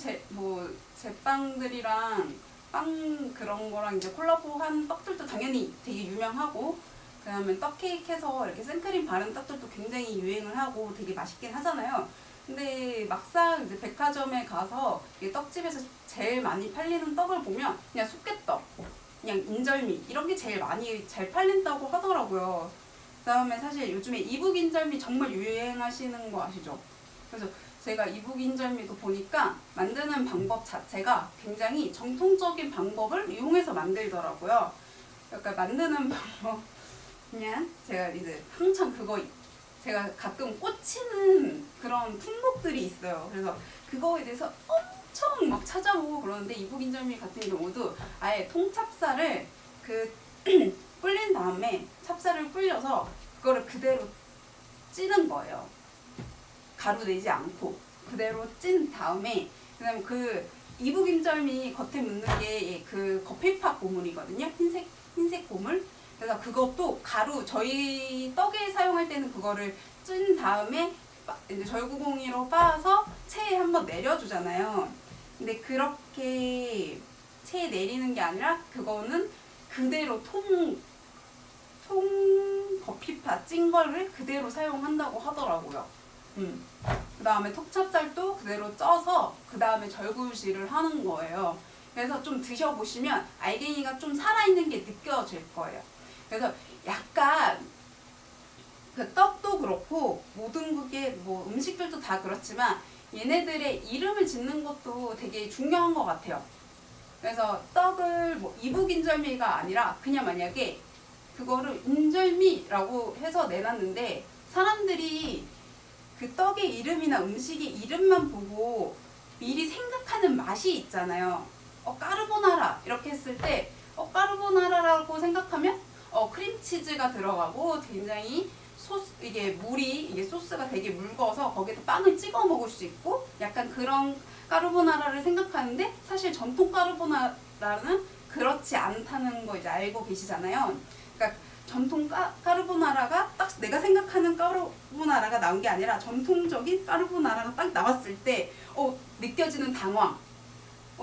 [SPEAKER 1] 제빵들이랑 빵 그런 거랑 이제 콜라보한 떡들도 당연히 되게 유명하고, 그다음에 떡 케이크 해서 이렇게 생크림 바른 떡들도 굉장히 유행을 하고 되게 맛있긴 하잖아요. 근데 막상 이제 백화점에 가서 떡집에서 제일 많이 팔리는 떡을 보면 그냥 쑥개떡, 그냥 인절미 이런 게 제일 많이 잘 팔린다고 하더라고요. 그다음에 사실 요즘에 이북 인절미 정말 유행하시는 거 아시죠? 그래서 제가 이북 인절미도 보니까 만드는 방법 자체가 굉장히 정통적인 방법을 이용해서 만들더라고요. 그러니까 만드는 방법, 그냥 제가 이제 한창 제가 가끔 꽂히는 그런 품목들이 있어요. 그래서 그거에 대해서 엄청 막 찾아보고 그러는데, 이북 인절미 같은 경우도 아예 통찹쌀을 불린 다음에 찹쌀을 불려서 그거를 그대로 찌는 거예요. 가루 내지 않고 그대로 찐 다음에, 그다음에 그 이북 인절미 겉에 묻는 게 그 거피팥 고물이거든요. 흰색 고물. 그래서 그것도 가루, 저희 떡에 사용할 때는 그거를 찐 다음에 이제 절구공이로 빻아서 체에 한번 내려주잖아요. 근데 그렇게 체에 내리는 게 아니라 그거는 그대로 통 거피팥 찐 거를 그대로 사용한다고 하더라고요. 그 다음에 톡찹쌀도 그대로 쪄서 그 다음에 절구질을 하는 거예요. 그래서 좀 드셔보시면 알갱이가 좀 살아있는 게 느껴질 거예요. 그래서 약간 그 떡도 그렇고 모든 그게 뭐 음식들도 다 그렇지만 얘네들의 이름을 짓는 것도 되게 중요한 것 같아요. 그래서 떡을 뭐 이북 인절미가 아니라 그냥 만약에 그거를 인절미라고 해서 내놨는데 사람들이 그 떡의 이름이나 음식의 이름만 보고 미리 생각하는 맛이 있잖아요. 까르보나라 이렇게 했을 때 까르보나라라고 생각하면 크림치즈가 들어가고 굉장히 이게 소스가 되게 묽어서 거기에 빵을 찍어 먹을 수 있고 약간 그런 까르보나라를 생각하는데, 사실 전통 까르보나라는 그렇지 않다는 거 이제 알고 계시잖아요. 그러니까 전통 까르보나라가 딱 내가 생각하는 까르보나라가 나온 게 아니라 전통적인 까르보나라가 딱 나왔을 때 느껴지는 당황.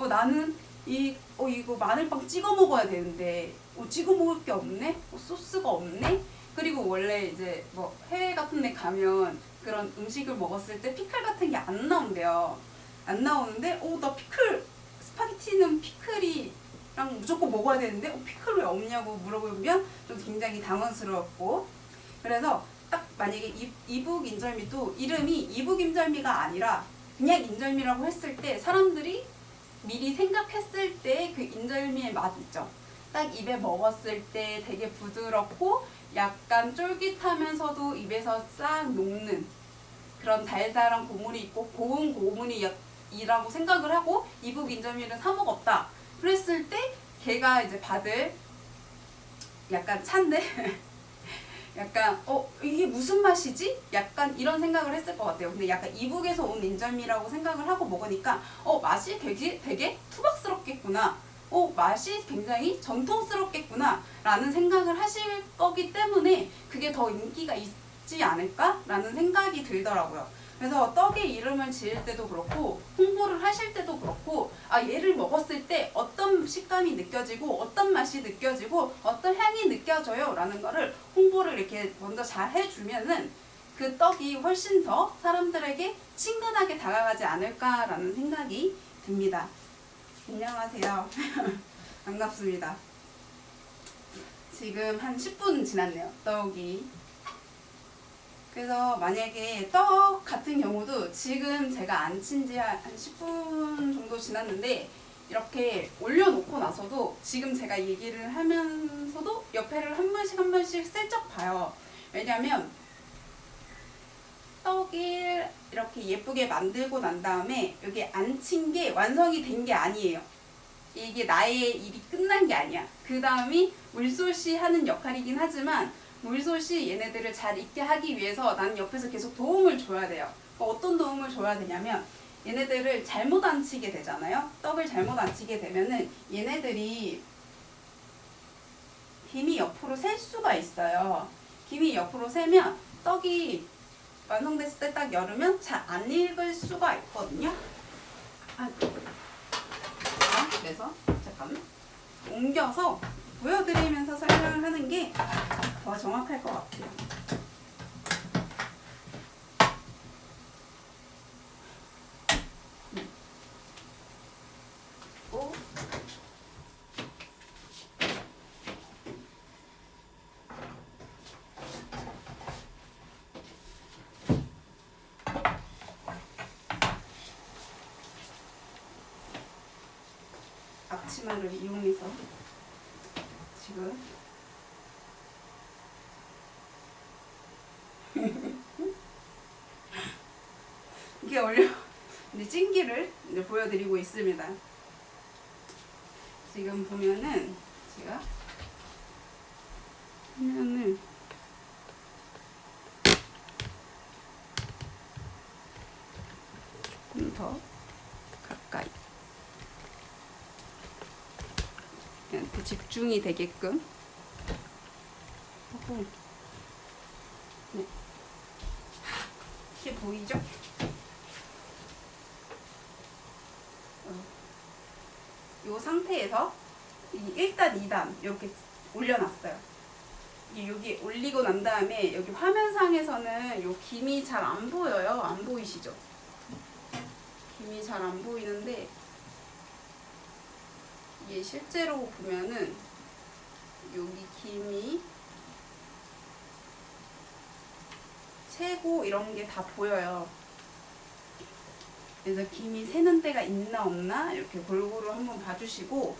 [SPEAKER 1] 나는 이거 마늘빵 찍어 먹어야 되는데 찍어 먹을 게 없네? 소스가 없네? 그리고 원래 이제 뭐 해외 같은 데 가면 그런 음식을 먹었을 때 피클 같은 게 안 나온대요. 안 나오는데 나 스파게티는 피클이랑 무조건 먹어야 되는데 피클 왜 없냐고 물어보면 좀 굉장히 당황스러웠고, 그래서 딱 만약에 이북 인절미도 이름이 이북 인절미가 아니라 그냥 인절미라고 했을 때 사람들이 미리 생각했을 때 그 인절미의 맛 있죠. 딱 입에 먹었을 때 되게 부드럽고 약간 쫄깃하면서도 입에서 싹 녹는 그런 달달한 고물이 있고 고운 고물이라고 생각을 하고 이북 인절미를 사 먹었다. 그랬을 때 걔가 이제 받을 약간 찬데 약간 이게 무슨 맛이지? 약간 이런 생각을 했을 것 같아요. 근데 약간 이북에서 온 인절미라고 생각을 하고 먹으니까 맛이 되게 투박스럽겠구나. 맛이 굉장히 전통스럽겠구나 라는 생각을 하실 거기 때문에 그게 더 인기가 있지 않을까? 라는 생각이 들더라고요. 그래서 떡의 이름을 지을 때도 그렇고 홍보를 하실 때도 그렇고 얘를 먹었을 때 어떤 식감이 느껴지고 어떤 맛이 느껴지고 어떤 향이 느껴져요 라는 거를 홍보를 이렇게 먼저 잘 해주면은 그 떡이 훨씬 더 사람들에게 친근하게 다가가지 않을까라는 생각이 듭니다. 안녕하세요. 반갑습니다. 지금 한 10분 지났네요. 떡이. 그래서 만약에 떡 같은 경우도 지금 제가 안 친 지 한 10분 정도 지났는데 이렇게 올려놓고 나서도 지금 제가 얘기를 하면서도 옆에를 한 번씩 슬쩍 봐요. 왜냐면 떡을 이렇게 예쁘게 만들고 난 다음에 여기 안 친 게 완성이 된 게 아니에요. 이게 나의 일이 끝난 게 아니야. 그 다음이 물솥이 하는 역할이긴 하지만 물솥이 얘네들을 잘 익게 하기 위해서 나는 옆에서 계속 도움을 줘야 돼요. 어떤 도움을 줘야 되냐면 얘네들을 잘못 안 치게 되잖아요. 떡을 잘못 안 치게 되면은 얘네들이 김이 옆으로 셀 수가 있어요. 김이 옆으로 세면 떡이 완성됐을 때 딱 열으면 잘 안 익을 수가 있거든요. 그래서 잠깐만 옮겨서 보여드리면서 설명을 하는 게 더 정확할 것 같아요. 앞치마를 이용해서 지금 이게 이제 찜기를 이제 보여드리고 있습니다. 지금 보면은 제가 화면을 조금 더 가까이 얘한테 집중이 되게끔 하고 네. 이게 보이죠? 이 상태에서 1단, 2단 이렇게 올려놨어요. 여기 올리고 난 다음에 여기 화면상에서는 요 김이 잘 안 보여요. 안 보이시죠? 김이 잘 안 보이는데 이게 실제로 보면은 여기 김이 새고 이런 게 다 보여요. 그래서 김이 새는 데가 있나 없나 이렇게 골고루 한번 봐주시고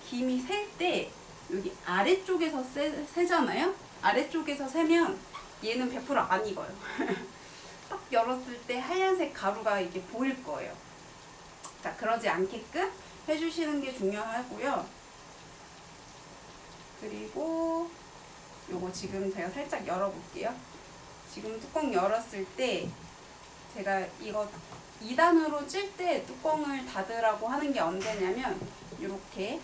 [SPEAKER 1] 김이 셀 때 여기 아래쪽에서 세잖아요. 아래쪽에서 세면 얘는 100% 안 익어요. 딱 열었을 때 하얀색 가루가 이게 보일 거예요. 자, 그러지 않게끔 해주시는 게 중요하고요. 그리고 요거 지금 제가 살짝 열어볼게요. 지금 뚜껑 열었을 때 제가 이거 2단으로 찔 때 뚜껑을 닫으라고 하는 게 언제냐면 이렇게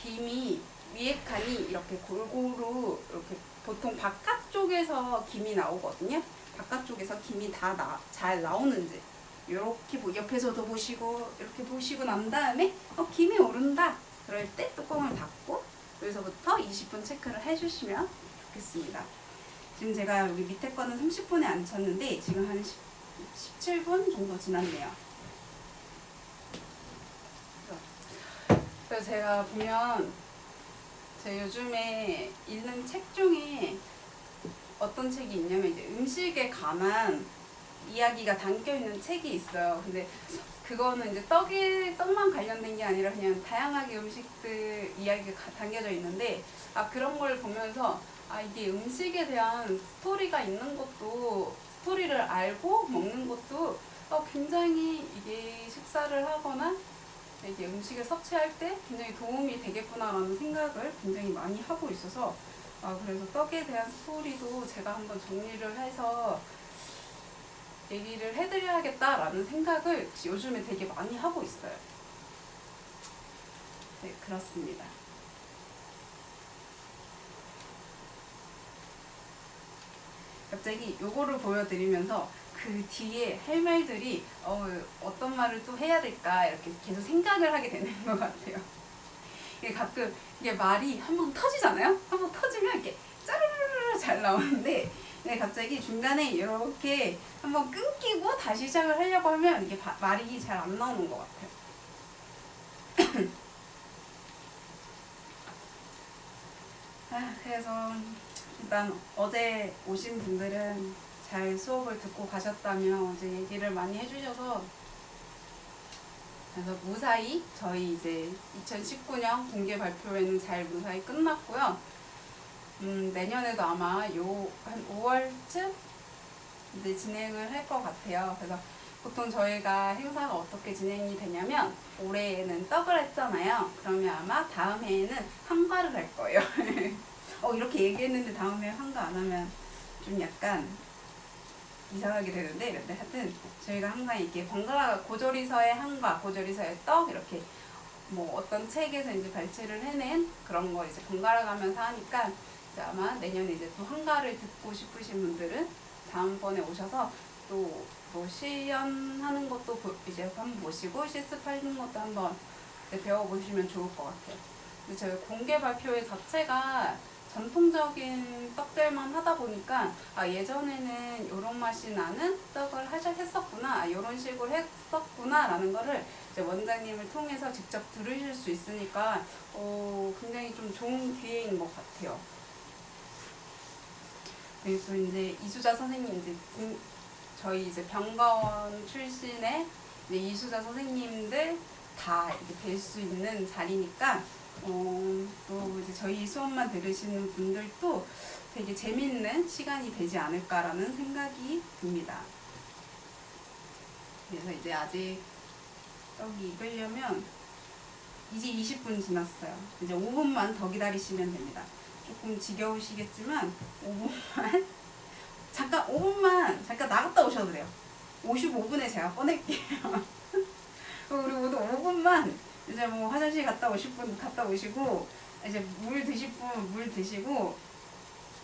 [SPEAKER 1] 김이 위에 칸이 이렇게 골고루 이렇게 보통 바깥쪽에서 김이 나오거든요. 바깥쪽에서 김이 다 잘 나오는지 이렇게 옆에서도 보시고 이렇게 보시고 난 다음에 김이 오른다 그럴 때 뚜껑을 닫고 여기서부터 20분 체크를 해주시면 좋겠습니다. 지금 제가 여기 밑에 거는 30분에 안 쳤는데 지금 한 17분 정도 지났네요. 그래서 제가 보면 제가 요즘에 읽는 책 중에 어떤 책이 있냐면 이제 음식에 관한 이야기가 담겨 있는 책이 있어요. 근데 그거는 이제 떡만 관련된 게 아니라 그냥 다양하게 음식들 이야기가 담겨져 있는데 그런 걸 보면서 이게 음식에 대한 스토리가 있는 것도 스토리를 알고 먹는 것도 굉장히 이게 식사를 하거나 이게 음식을 섭취할 때 굉장히 도움이 되겠구나라는 생각을 굉장히 많이 하고 있어서 그래서 떡에 대한 스토리도 제가 한번 정리를 해서 얘기를 해드려야겠다라는 생각을 요즘에 되게 많이 하고 있어요. 네, 그렇습니다. 갑자기 요거를 보여드리면서 그 뒤에 할 말들이 어떤 말을 또 해야 될까 이렇게 계속 생각을 하게 되는 것 같아요. 이게 가끔 이게 말이 한번 터지잖아요. 한번 터지면 이렇게 짜르르르 잘 나오는데 갑자기 중간에 이렇게 한번 끊기고 다시 시작을 하려고 하면 이게 말이 잘 안 나오는 것 같아요. 그래서 일단 어제 오신 분들은 잘 수업을 듣고 가셨다면 어제 얘기를 많이 해주셔서 그래서 무사히 저희 이제 2019년 공개 발표회는 잘 무사히 끝났고요. 내년에도 아마 한 5월쯤 이제 진행을 할 것 같아요. 그래서 보통 저희가 행사가 어떻게 진행이 되냐면 올해에는 떡을 했잖아요. 그러면 아마 다음 해에는 한과를 할 거예요. 이렇게 얘기했는데 다음 해에 한과 안 하면 좀 약간 이상하게 되는데 이런데 하여튼 저희가 항상 이렇게 번갈아 고조리서의 한과, 고조리서의 떡 이렇게 뭐 어떤 책에서 이제 발췌를 해낸 그런 거 이제 번갈아 가면서 하니까 이제 아마 내년에 이제 또 한과를 듣고 싶으신 분들은 다음번에 오셔서 또 뭐 시연하는 것도 이제 한번 보시고 실습하는 것도 한번 배워보시면 좋을 것 같아요. 근데 저희 공개 발표회 자체가 전통적인 떡들만 하다 보니까 예전에는 이런 맛이 나는 떡을 했었구나, 이런 식으로 했었구나 라는 거를 이제 원장님을 통해서 직접 들으실 수 있으니까 굉장히 좀 좋은 기회인 것 같아요. 그리고 이제 이수자 선생님 저희 이제 병가원 출신의 이제 이수자 선생님들 다 이렇게 뵐 수 있는 자리니까 또 이제 저희 수업만 들으시는 분들도 되게 재밌는 시간이 되지 않을까라는 생각이 듭니다. 그래서 이제 아직 떡이 익으려면 이제 20분 지났어요. 이제 5분만 더 기다리시면 됩니다. 조금 지겨우시겠지만 5분만 잠깐 5분만 잠깐 나갔다 오셔도 돼요. 55분에 제가 꺼낼게요. 우리 모두 5분만 이제 뭐 화장실 갔다 오실 분 갔다 오시고 이제 물 드실 분 물 드시고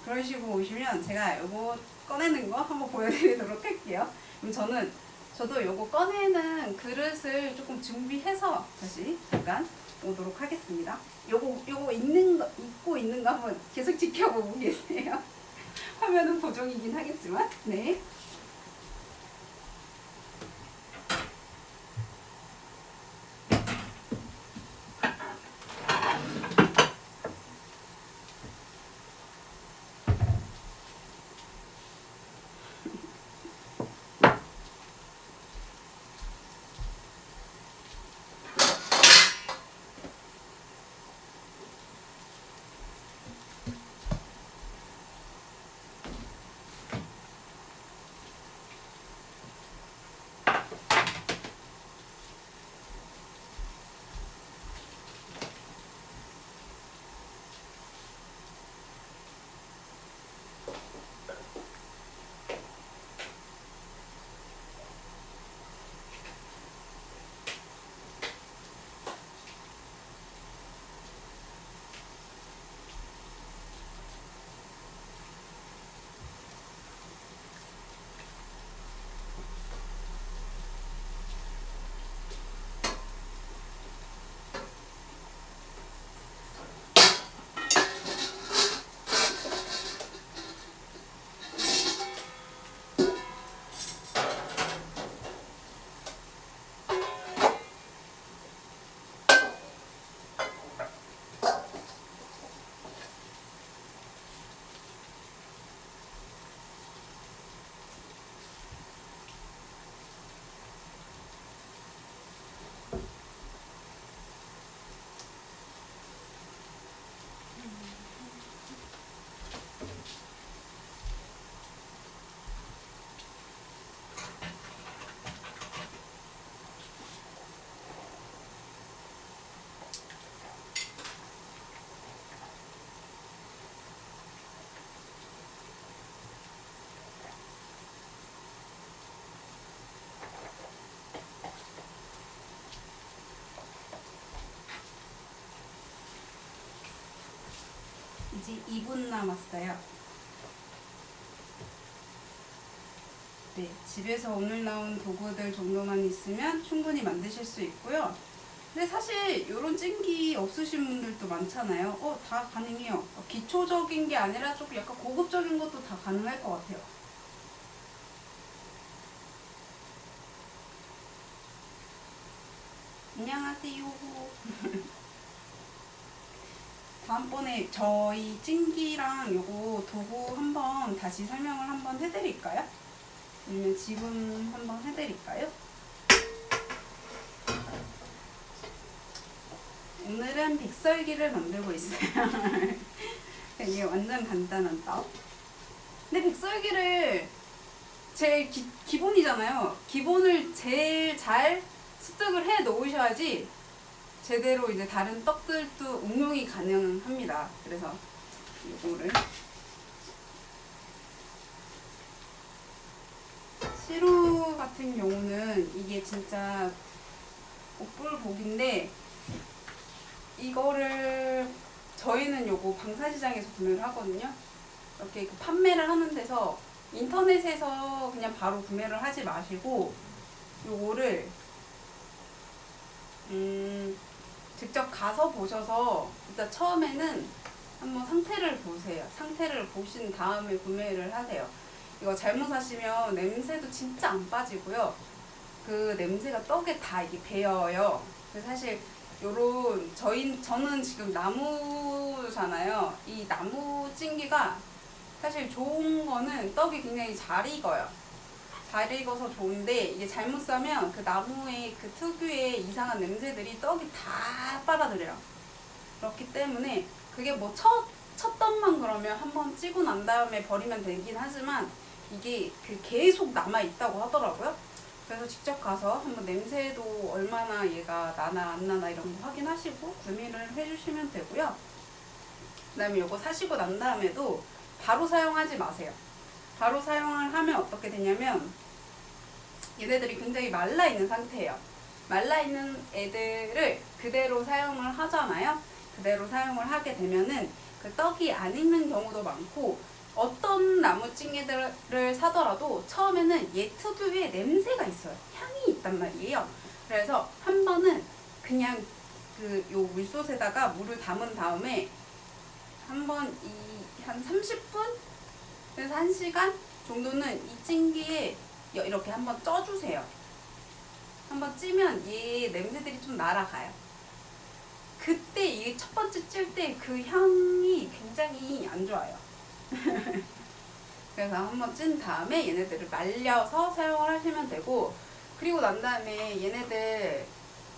[SPEAKER 1] 그런 식으로 오시면 제가 이거 꺼내는 거 한번 보여드리도록 할게요. 그럼 저도 요거 꺼내는 그릇을 조금 준비해서 다시 잠깐 오도록 하겠습니다. 요거 익고 있는 거 한번 계속 지켜보고 계세요. 화면은 고정이긴 하겠지만, 네. 이제 2분 남았어요. 네, 집에서 오늘 나온 도구들 정도만 있으면 충분히 만드실 수 있고요. 근데 사실 이런 찜기 없으신 분들도 많잖아요. 다 가능해요. 기초적인 게 아니라 조금 약간 고급적인 것도 다 가능할 것 같아요. 안녕하세요. 다음번에 저희 찜기랑 요거 도구 한번 다시 설명을 한번 해드릴까요? 아니면 지금 한번 해드릴까요? 오늘은 백설기를 만들고 있어요. 이게 완전 간단한 떡. 근데 백설기를 제일 기본이잖아요. 기본을 제일 잘 습득을 해 놓으셔야지 제대로 이제 다른 떡들도 응용이 가능합니다. 그래서 이거를 시루 같은 경우는 이게 진짜 복불복인데 이거를 저희는 요거 방사시장에서 구매를 하거든요. 이렇게 판매를 하는 데서 인터넷에서 그냥 바로 구매를 하지 마시고 요거를 직접 가서 보셔서 일단 처음에는 한번 상태를 보세요. 상태를 보신 다음에 구매를 하세요. 이거 잘못 사시면 냄새도 진짜 안 빠지고요. 그 냄새가 떡에 다 이게 배어요. 그래서 사실 요런 저는 지금 나무잖아요. 이 나무 찜기가 사실 좋은 거는 떡이 굉장히 잘 익어요. 잘 익어서 좋은데 이게 잘못 싸면 그 나무의 그 특유의 이상한 냄새들이 떡이 다 빨아들여요. 그렇기 때문에 그게 뭐 첫 떡만 그러면 한번 찌고 난 다음에 버리면 되긴 하지만 이게 그 계속 남아 있다고 하더라고요. 그래서 직접 가서 한번 냄새도 얼마나 얘가 나나 안 나나 이런 거 확인하시고 구매를 해주시면 되고요. 그 다음에 이거 사시고 난 다음에도 바로 사용하지 마세요. 바로 사용을 하면 어떻게 되냐면 얘네들이 굉장히 말라있는 상태예요. 말라있는 애들을 그대로 사용을 하잖아요. 그대로 사용을 하게 되면은 그 떡이 안 익는 경우도 많고 어떤 나무찜기들을 사더라도 처음에는 얘 특유의 냄새가 있어요. 향이 있단 말이에요. 그래서 한 번은 그냥 그 요 물솥에다가 물을 담은 다음에 한번 한 30분? 그래서 1시간 정도는 이 찜기에 이렇게 한번 쪄주세요. 한번 찌면 얘 냄새들이 좀 날아가요. 그때 이게 첫 번째 찔 때 그 향이 굉장히 안 좋아요. 그래서 한번 찐 다음에 얘네들을 말려서 사용을 하시면 되고, 그리고 난 다음에 얘네들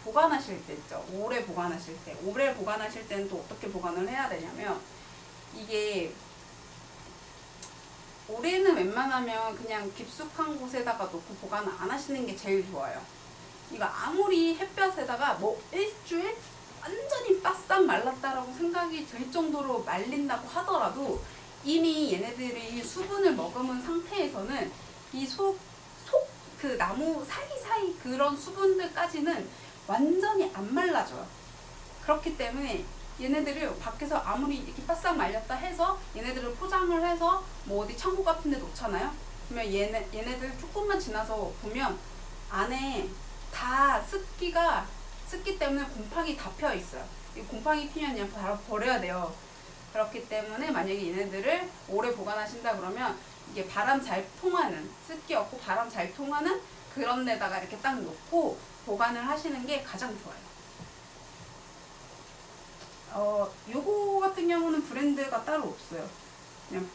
[SPEAKER 1] 보관하실 때 있죠. 오래 보관하실 때. 오래 보관하실 때는 또 어떻게 보관을 해야 되냐면 이게 올해는 웬만하면 그냥 깊숙한 곳에다가 놓고 보관을 안 하시는 게 제일 좋아요. 이거 아무리 햇볕에다가 뭐 일주일 완전히 바싹 말랐다라고 생각이 들 정도로 말린다고 하더라도 이미 얘네들이 수분을 머금은 상태에서는 이 그 나무 사이사이 그런 수분들까지는 완전히 안 말라져요. 그렇기 때문에 얘네들을 밖에서 아무리 이렇게 바싹 말렸다 해서 얘네들을 포장을 해서 뭐 어디 창고 같은 데 놓잖아요. 그러면 얘네들 조금만 지나서 보면 안에 다 습기 때문에 곰팡이 다 펴 있어요. 이 곰팡이 피면 그냥 바로 버려야 돼요. 그렇기 때문에 만약에 얘네들을 오래 보관하신다 그러면 이게 바람 잘 통하는, 습기 없고 바람 잘 통하는 그런 데다가 이렇게 딱 놓고 보관을 하시는 게 가장 좋아요. 요거 같은 경우는 브랜드가 따로 없어요. 그냥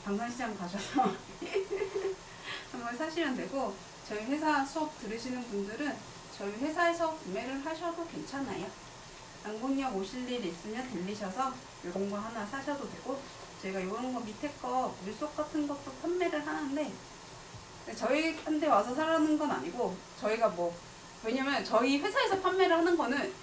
[SPEAKER 1] 방산시장 가셔서 한번 사시면 되고, 저희 회사 수업 들으시는 분들은 저희 회사에서 구매를 하셔도 괜찮아요. 양곤역 오실 일 있으면 들리셔서 이런 거 하나 사셔도 되고, 저희가 이런 거 밑에 거 물속 같은 것도 판매를 하는데 저희한테 와서 사라는 건 아니고, 저희가 왜냐면 저희 회사에서 판매를 하는 거는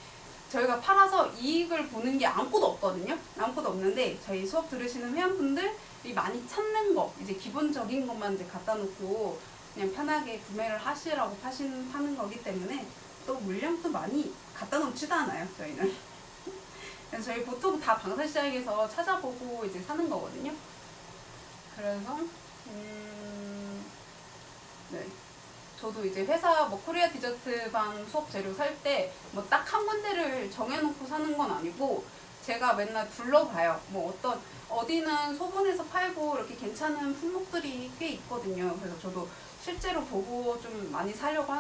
[SPEAKER 1] 저희가 팔아서 이익을 보는 게 아무것도 없거든요. 아무것도 없는데 저희 수업 들으시는 회원분들이 많이 찾는 거, 이제 기본적인 것만 이제 갖다 놓고 그냥 편하게 구매를 하시라고 파는 거기 때문에 또 물량도 많이 갖다 놓지도 않아요, 저희는. 그래서 저희 보통 다 방사시장에서 찾아보고 이제 사는 거거든요. 그래서 네. 저도 이제 회사 뭐 코리아 디저트방 수업 재료 살 때 뭐 딱 한 군데를 정해놓고 사는 건 아니고 제가 맨날 둘러봐요. 뭐 어디는 소분해서 팔고 이렇게 괜찮은 품목들이 꽤 있거든요. 그래서 저도 실제로 보고 좀 많이 사려고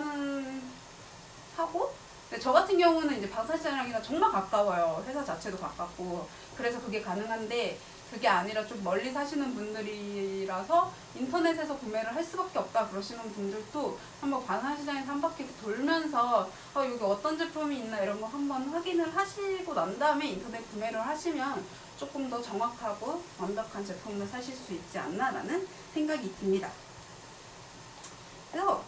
[SPEAKER 1] 하고, 근데 저 같은 경우는 이제 방산시장이랑 정말 가까워요. 회사 자체도 가깝고. 그래서 그게 가능한데, 그게 아니라 좀 멀리 사시는 분들이라서 인터넷에서 구매를 할 수밖에 없다 그러시는 분들도 한번 방산시장에서 한 바퀴 돌면서 여기 어떤 제품이 있나 이런 거 한번 확인을 하시고 난 다음에 인터넷 구매를 하시면 조금 더 정확하고 완벽한 제품을 사실 수 있지 않나라는 생각이 듭니다. 그래서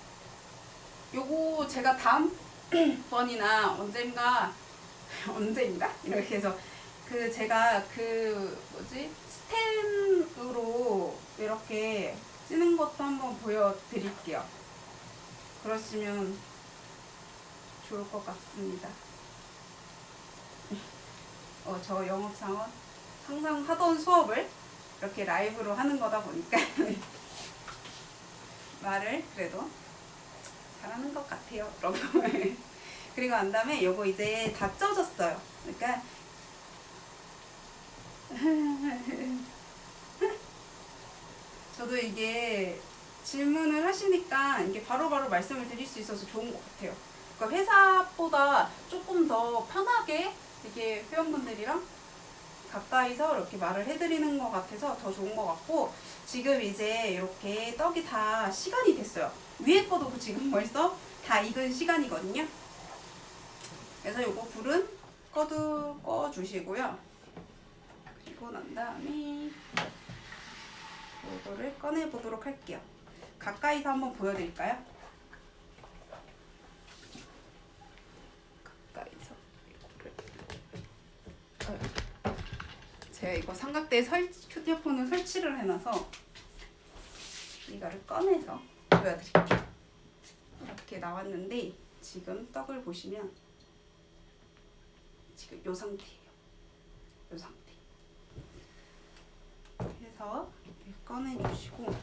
[SPEAKER 1] 요거 제가 다음번이나 언젠가 이렇게 해서 제가 스텐으로 이렇게 쓰는 것도 한번 보여드릴게요. 그러시면 좋을 것 같습니다. 저 영업사원 항상 하던 수업을 이렇게 라이브로 하는 거다 보니까 말을 그래도 잘하는 것 같아요. 그리고 난 다음에 요거 이제 다 쪄졌어요. 그러니까 저도 이게 질문을 하시니까 이게 바로바로 말씀을 드릴 수 있어서 좋은 것 같아요. 그러니까 회사보다 조금 더 편하게 이게 회원분들이랑 가까이서 이렇게 말을 해드리는 것 같아서 더 좋은 것 같고, 지금 이제 이렇게 떡이 다 시간이 됐어요. 위에 거도 지금 벌써 다 익은 시간이거든요. 그래서 요거 불은 꺼주시고요. 그리고 난 다음에 요거를 꺼내 보도록 할게요. 가까이서 한번 보여드릴까요? 가까이서 제가 이거 삼각대에 휴대폰을 설치를 해놔서 이거를 꺼내서 보여드릴게요. 이렇게 나왔는데 지금 떡을 보시면 지금 요 상태예요. 요 상태. 그래서 꺼내주시고,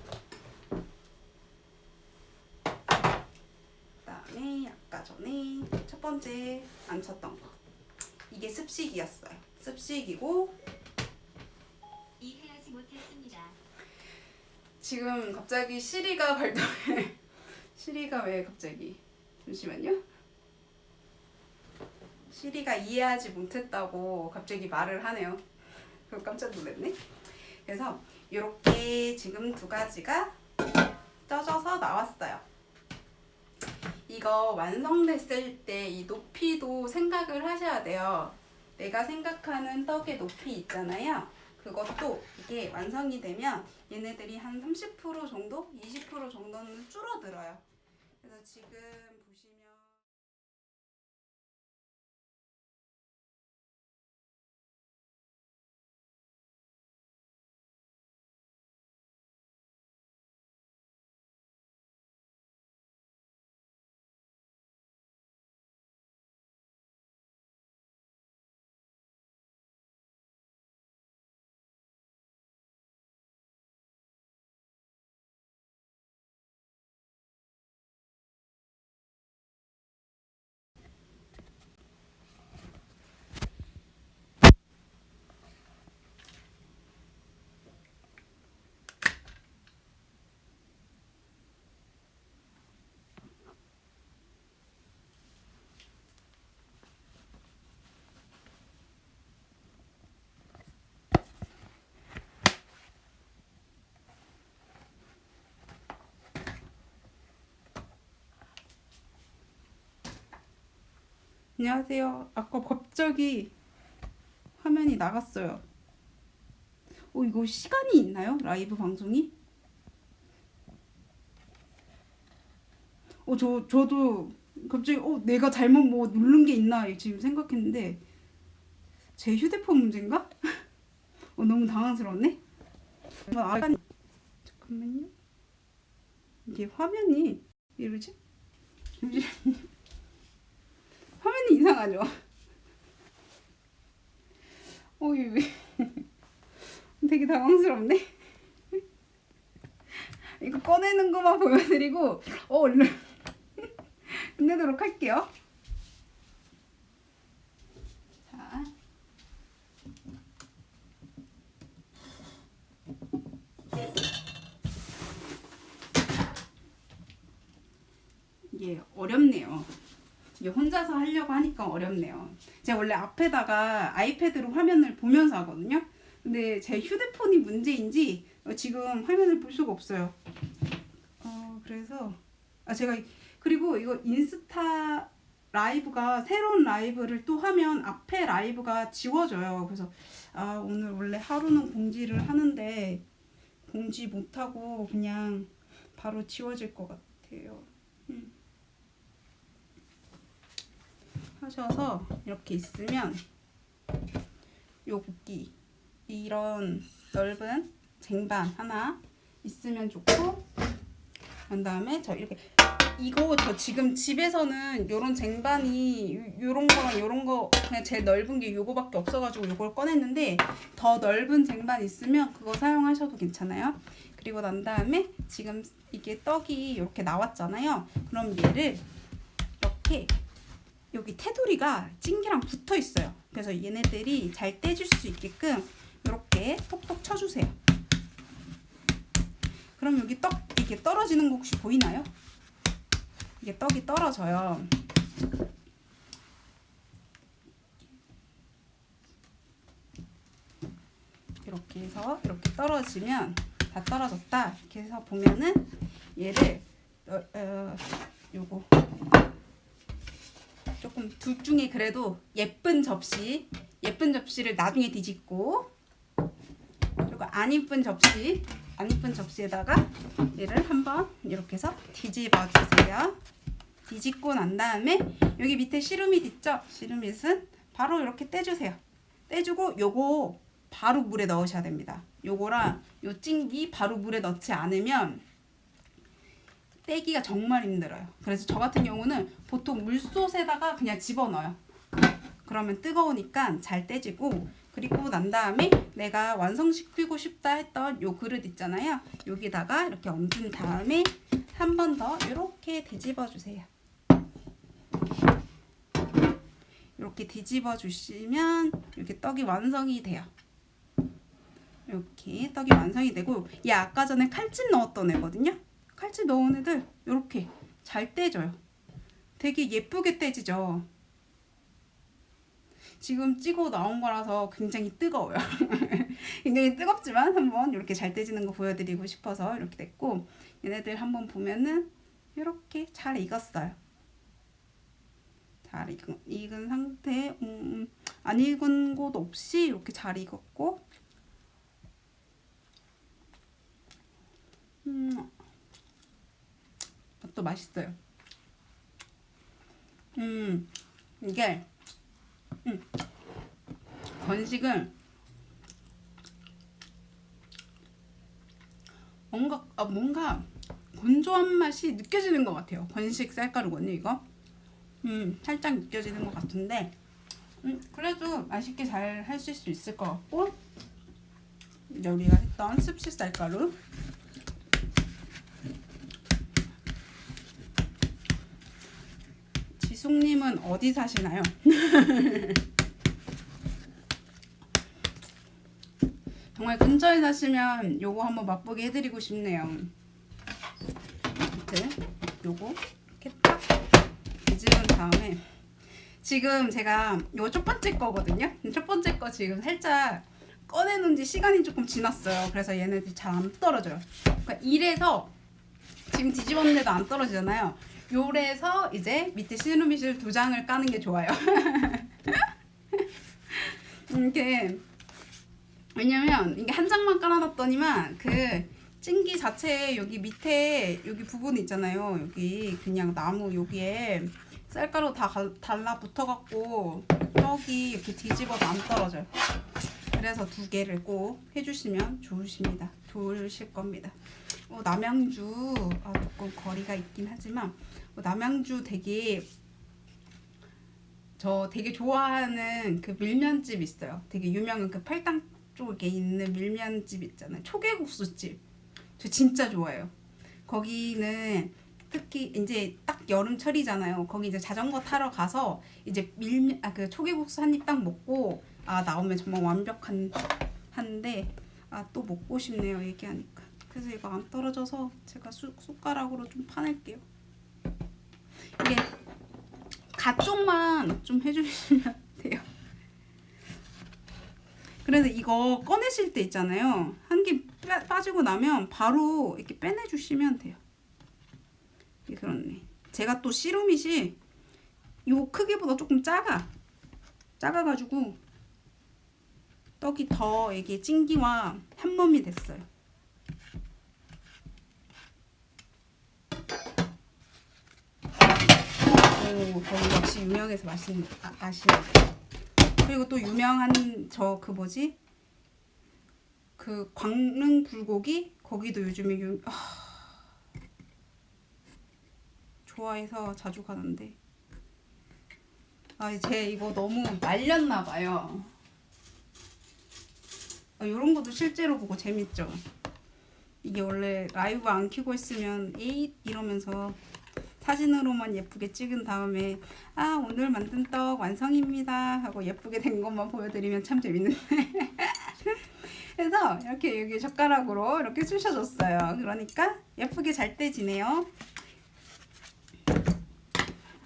[SPEAKER 1] 그다음에 아까 전에 첫 번째 안 쳤던 거, 이게 습식이었어요. 습식이고
[SPEAKER 2] 이해하지 못했습니다.
[SPEAKER 1] 지금 갑자기 시리가 발동해. 시리가 왜 갑자기? 잠시만요. 시리가 이해하지 못했다고 갑자기 말을 하네요. 그거 깜짝 놀랐네. 그래서 이렇게 지금 두 가지가 쪄져서 나왔어요. 이거 완성됐을 때 이 높이도 생각을 하셔야 돼요. 내가 생각하는 떡의 높이 있잖아요. 그것도 이게 완성이 되면 얘네들이 한 30% 정도? 20% 정도는 줄어들어요. 그래서 지금 보시면 안녕하세요. 아까 갑자기 화면이 나갔어요. 이거 시간이 있나요? 라이브 방송이? 저도 갑자기 내가 잘못 뭐 누른 게 있나 지금 생각했는데 제 휴대폰 문제인가? 너무 당황스러웠네. 잠깐만요. 이게 화면이 이러지? 화면이 이상하죠? 이게 왜 되게 당황스럽네. 이거 꺼내는 것만 보여드리고 얼른 끝내도록 할게요. 자, 이게 어렵네요. 이게 혼자서 하려고 하니까 어렵네요. 제가 원래 앞에다가 아이패드로 화면을 보면서 하거든요. 근데 제 휴대폰이 문제인지 지금 화면을 볼 수가 없어요. 그래서 제가 그리고 이거 인스타 라이브가 새로운 라이브를 또 하면 앞에 라이브가 지워져요. 그래서 오늘 원래 하루는 공지를 하는데 공지 못하고 그냥 바로 지워질 것 같아요. 하셔서 이렇게 있으면 요 붓기 이런 넓은 쟁반 하나 있으면 좋고, 그 다음에 저 이렇게 이거 저 지금 집에서는 요런 쟁반이 요런 거랑 요런 거 그냥 제일 넓은 게 요거밖에 없어가지고 요걸 꺼냈는데 더 넓은 쟁반 있으면 그거 사용하셔도 괜찮아요. 그리고 난 다음에 지금 이게 떡이 이렇게 나왔잖아요. 그럼 얘를 이렇게 여기 테두리가 찜기랑 붙어 있어요. 그래서 얘네들이 잘 떼줄 수 있게끔 이렇게 톡톡 쳐주세요. 그럼 여기 떡 이게 떨어지는 거 혹시 보이나요? 이게 떡이 떨어져요. 이렇게 해서 이렇게 떨어지면 다 떨어졌다. 이렇게 해서 보면은 얘를 요거 조금 둘 중에 그래도 예쁜 접시를 나중에 뒤집고, 그리고 안 이쁜 접시에다가 얘를 한번 이렇게 해서 뒤집어 주세요. 뒤집고 난 다음에 여기 밑에 시루밋 있죠? 시루밋은 바로 이렇게 떼주세요. 떼주고 요거 바로 물에 넣으셔야 됩니다. 요거랑 요 찜기 바로 물에 넣지 않으면 떼기가 정말 힘들어요. 그래서 저 같은 경우는 보통 물솥에다가 그냥 집어넣어요. 그러면 뜨거우니까 잘 떼지고, 그리고 난 다음에 내가 완성시키고 싶다 했던 요 그릇 있잖아요. 여기다가 이렇게 얹은 다음에 한 번 더 이렇게 뒤집어 주세요. 이렇게 뒤집어 주시면 이렇게 떡이 완성이 돼요. 이렇게 떡이 완성이 되고, 얘 아까 전에 칼집 넣었던 애거든요. 칼집 넣은 애들 이렇게 잘 떼져요. 되게 예쁘게 떼지죠. 지금 찍어 나온 거라서 굉장히 뜨거워요. 굉장히 뜨겁지만 한번 이렇게 잘 떼지는 거 보여드리고 싶어서 이렇게 됐고, 얘네들 한번 보면은 이렇게 잘 익었어요. 잘 익은 상태, 안 익은 곳 없이 이렇게 잘 익었고, 또 맛있어요. 이게 건식은 뭔가 건조한 맛이 느껴지는 것 같아요. 건식 쌀가루거든요, 이거. 살짝 느껴지는 것 같은데, 그래도 맛있게 잘 하실 수 있을 것 같고, 이제 우리가 했던 습식 쌀가루. 지숙님은 어디 사시나요? 정말 근처에 사시면 요거 한번 맛보게 해드리고 싶네요. 아무튼 요거 이렇게 딱 뒤집은 다음에, 지금 제가 요 첫 번째 거거든요. 첫 번째 거 지금 살짝 꺼내놓은 지 시간이 조금 지났어요. 그래서 얘네들이 잘 안 떨어져요. 그러니까 이래서 지금 뒤집었는데도 안 떨어지잖아요. 요래서 이제 밑에 시루밋을 2장을 까는 게 좋아요. 이렇게, 왜냐면 이게 한 장만 깔아놨더니만 그 찜기 자체에 여기 밑에 여기 부분 있잖아요. 여기 그냥 나무 여기에 쌀가루 다 달라붙어갖고 떡이 이렇게 뒤집어도 안 떨어져요. 그래서 2개를 꼭 해주시면 좋으실 겁니다. 남양주 조금 거리가 있긴 하지만 남양주 저 되게 좋아하는 그 밀면집 있어요. 되게 유명한 그 팔당 쪽에 있는 밀면집 있잖아요. 초계국수집. 저 진짜 좋아해요. 거기는 특히 이제 딱 여름철이잖아요. 거기 이제 자전거 타러 가서 이제 그 초계국수 한 입 딱 먹고 나오면 정말 완벽한 한데 또 먹고 싶네요 얘기하니까. 그래서 이거 안 떨어져서 제가 숟가락으로 좀 파낼게요. 이게 가 쪽만 좀 해주시면 돼요. 그래서 이거 꺼내실 때 있잖아요. 한 개 빠지고 나면 바로 이렇게 빼내주시면 돼요. 그렇네. 제가 또 씨름잇이 요 크기보다 조금 작아가지고 떡이 더 이게 찐기와 한 몸이 됐어요. 저희 역시 유명해서 아시네. 그리고 또 유명한 그 뭐지? 그 광릉 불고기 거기도 요즘에 좋아해서 자주 가는데 제 이거 너무 말렸나 봐요. 이런 것도 실제로 보고 재밌죠. 이게 원래 라이브 안 켜고 있으면 에잇 이러면서 사진으로만 예쁘게 찍은 다음에 오늘 만든 떡 완성입니다 하고 예쁘게 된 것만 보여드리면 참 재밌는데 그래서 이렇게 여기 젓가락으로 이렇게 쑤셔줬어요. 그러니까 예쁘게 잘 떼지네요.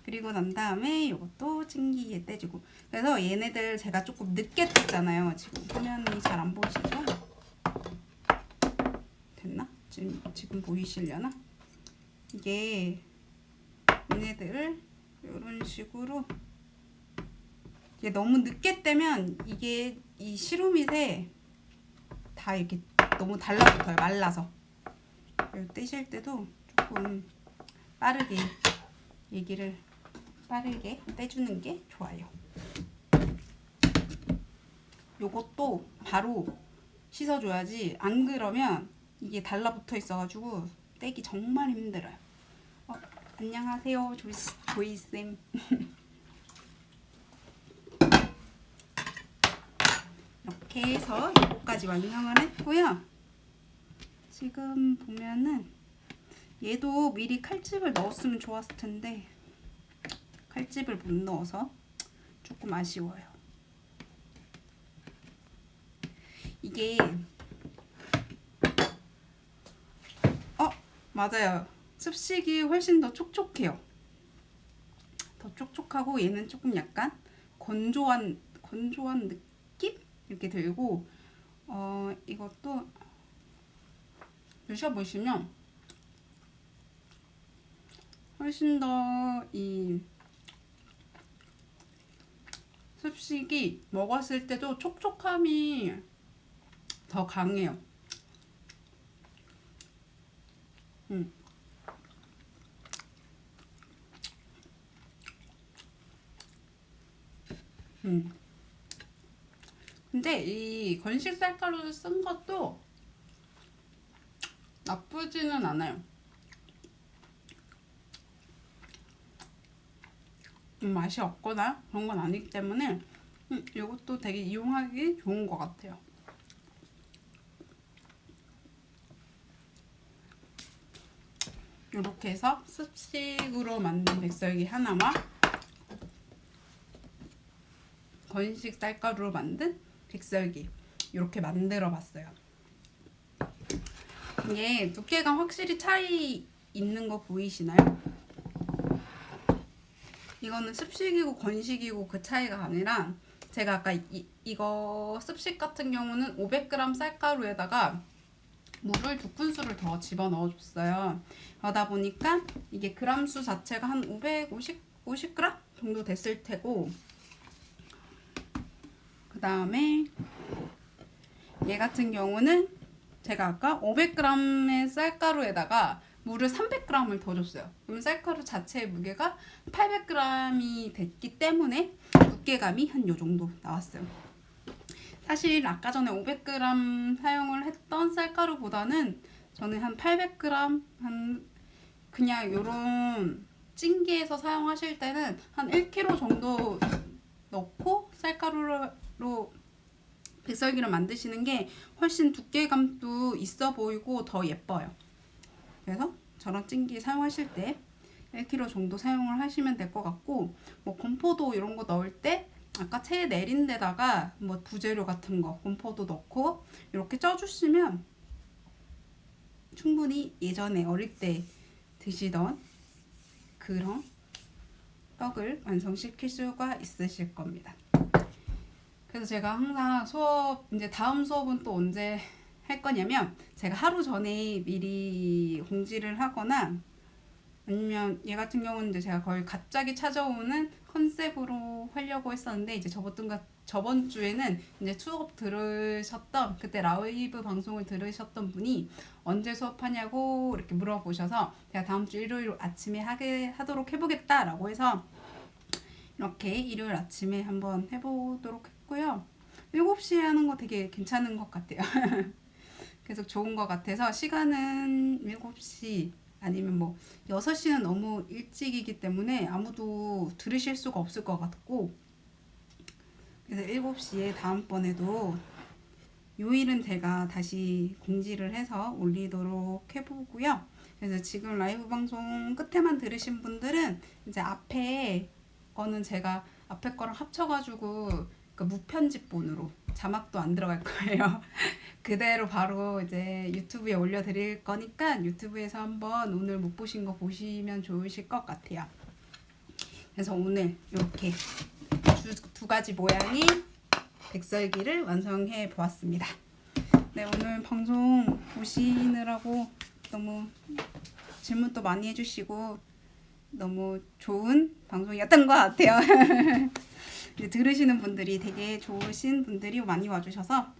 [SPEAKER 1] 그리고 난 다음에 이것도 찐기에 떼주고. 그래서 얘네들 제가 조금 늦게 뗐잖아요. 지금 화면이 잘 안 보이시죠? 됐나? 지금 보이시려나? 이게 얘네들을 이런 식으로 이게 너무 늦게 떼면 이게 이 시루밋에 다 이렇게 너무 달라붙어요. 말라서. 떼실 때도 조금 빠르게 빠르게 떼주는 게 좋아요. 요것도 바로 씻어줘야지 안 그러면 이게 달라붙어 있어가지고 떼기 정말 힘들어요. 안녕하세요 조이쌤. 이렇게 해서 요거까지 완성을 했고요. 지금 보면은 얘도 미리 칼집을 넣었으면 좋았을 텐데 칼집을 못 넣어서 조금 아쉬워요. 이게 맞아요. 습식이 훨씬 더 촉촉해요. 더 촉촉하고 얘는 조금 약간 건조한 느낌? 이렇게 들고 이것도 드셔보시면 훨씬 더 이 습식이 먹었을 때도 촉촉함이 더 강해요. 근데 이 건식 쌀가루를 쓴 것도 나쁘지는 않아요. 맛이 없거나 그런 건 아니기 때문에 이것도 되게 이용하기 좋은 것 같아요. 이렇게 해서 습식으로 만든 백설기 하나와 건식 쌀가루로 만든 백설기 이렇게 만들어 봤어요. 이게 두께가 확실히 차이 있는 거 보이시나요? 이거는 습식이고 건식이고 그 차이가 아니라 제가 아까 이거 습식 같은 경우는 500g 쌀가루에다가 물을 2큰술을 더 집어넣어 줬어요. 그러다 보니까 이게 그람수 자체가 한 50g 정도 됐을 테고, 그 다음에 얘 같은 경우는 제가 아까 500g의 쌀가루에다가 물을 300g을 더 줬어요. 그럼 쌀가루 자체의 무게가 800g이 됐기 때문에 두께감이 한 요 정도 나왔어요. 사실 아까 전에 500g 사용을 했던 쌀가루보다는 저는 한 800g, 그냥 요런 찜기에서 사용하실 때는 한 1kg 정도 넣고 쌀가루로 백설기를 만드시는 게 훨씬 두께감도 있어 보이고 더 예뻐요. 그래서 저런 찜기 사용하실 때 1kg 정도 사용을 하시면 될 것 같고, 뭐 건포도 이런 거 넣을 때 아까 채 내린 데다가 뭐 부재료 같은 거 건포도 넣고 이렇게 쪄주시면 충분히 예전에 어릴 때 드시던 그런 떡을 완성시킬 수가 있으실 겁니다. 그래서 제가 항상 수업, 이제 다음 수업은 또 언제 할 거냐면, 제가 하루 전에 미리 공지를 하거나, 아니면 얘 같은 경우는 이제 제가 거의 갑자기 찾아오는 컨셉으로 하려고 했었는데, 이제 저번 주에는 이제 수업 들으셨던, 그때 라이브 방송을 들으셨던 분이 언제 수업하냐고 이렇게 물어보셔서 제가 다음 주 일요일 아침에 하도록 해보겠다라고 해서 이렇게 일요일 아침에 한번 해보도록 했고요. 7시에 하는 거 되게 괜찮은 것 같아요. 계속 좋은 것 같아서, 시간은 7시 아니면 뭐 6시는 너무 일찍이기 때문에 아무도 들으실 수가 없을 것 같고, 그래서 7시에 다음번에도 요일은 제가 다시 공지를 해서 올리도록 해보고요. 그래서 지금 라이브 방송 끝에만 들으신 분들은 이제 앞에 거는 제가 앞에 거랑 합쳐가지고 그 무편집본으로 자막도 안 들어갈 거예요. 그대로 바로 이제 유튜브에 올려드릴 거니까 유튜브에서 한번 오늘 못 보신 거 보시면 좋으실 것 같아요. 그래서 오늘 이렇게 두 가지 모양의 백설기를 완성해 보았습니다. 네, 오늘 방송 보시느라고 너무 질문도 많이 해주시고 너무 좋은 방송이었던 것 같아요. 들으시는 분들이 되게 좋으신 분들이 많이 와주셔서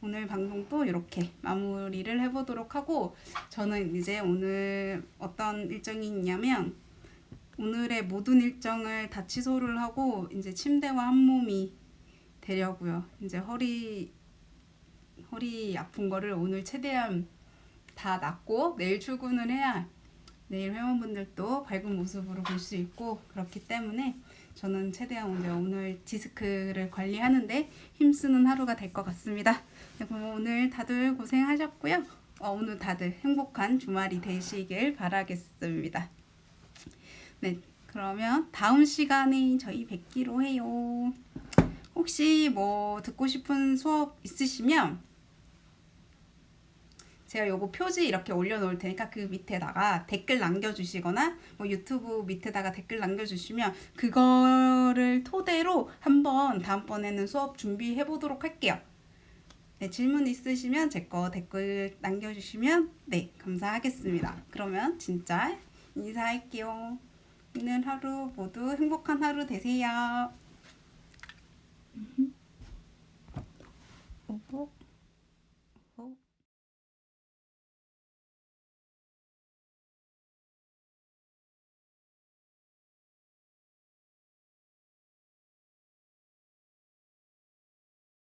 [SPEAKER 1] 오늘 방송도 이렇게 마무리를 해보도록 하고, 저는 이제 오늘 어떤 일정이 있냐면, 오늘의 모든 일정을 다 취소를 하고 이제 침대와 한 몸이 되려고요. 이제 허리 아픈 거를 오늘 최대한 다 낫고 내일 출근을 해야 내일 회원분들도 밝은 모습으로 볼 수 있고, 그렇기 때문에 저는 최대한 오늘 디스크를 관리하는데 힘쓰는 하루가 될 것 같습니다. 그럼 오늘 다들 고생하셨고요. 오늘 다들 행복한 주말이 되시길 바라겠습니다. 네, 그러면 다음 시간에 저희 뵙기로 해요. 혹시 뭐 듣고 싶은 수업 있으시면 제가 요거 표지 이렇게 올려놓을 테니까 그 밑에다가 댓글 남겨주시거나 뭐 유튜브 밑에다가 댓글 남겨주시면 그거를 토대로 한번 다음번에는 수업 준비해 보도록 할게요. 네, 질문 있으시면 제 거 댓글 남겨주시면 네, 감사하겠습니다. 그러면 진짜 인사할게요. 오늘 하루 모두 행복한 하루 되세요.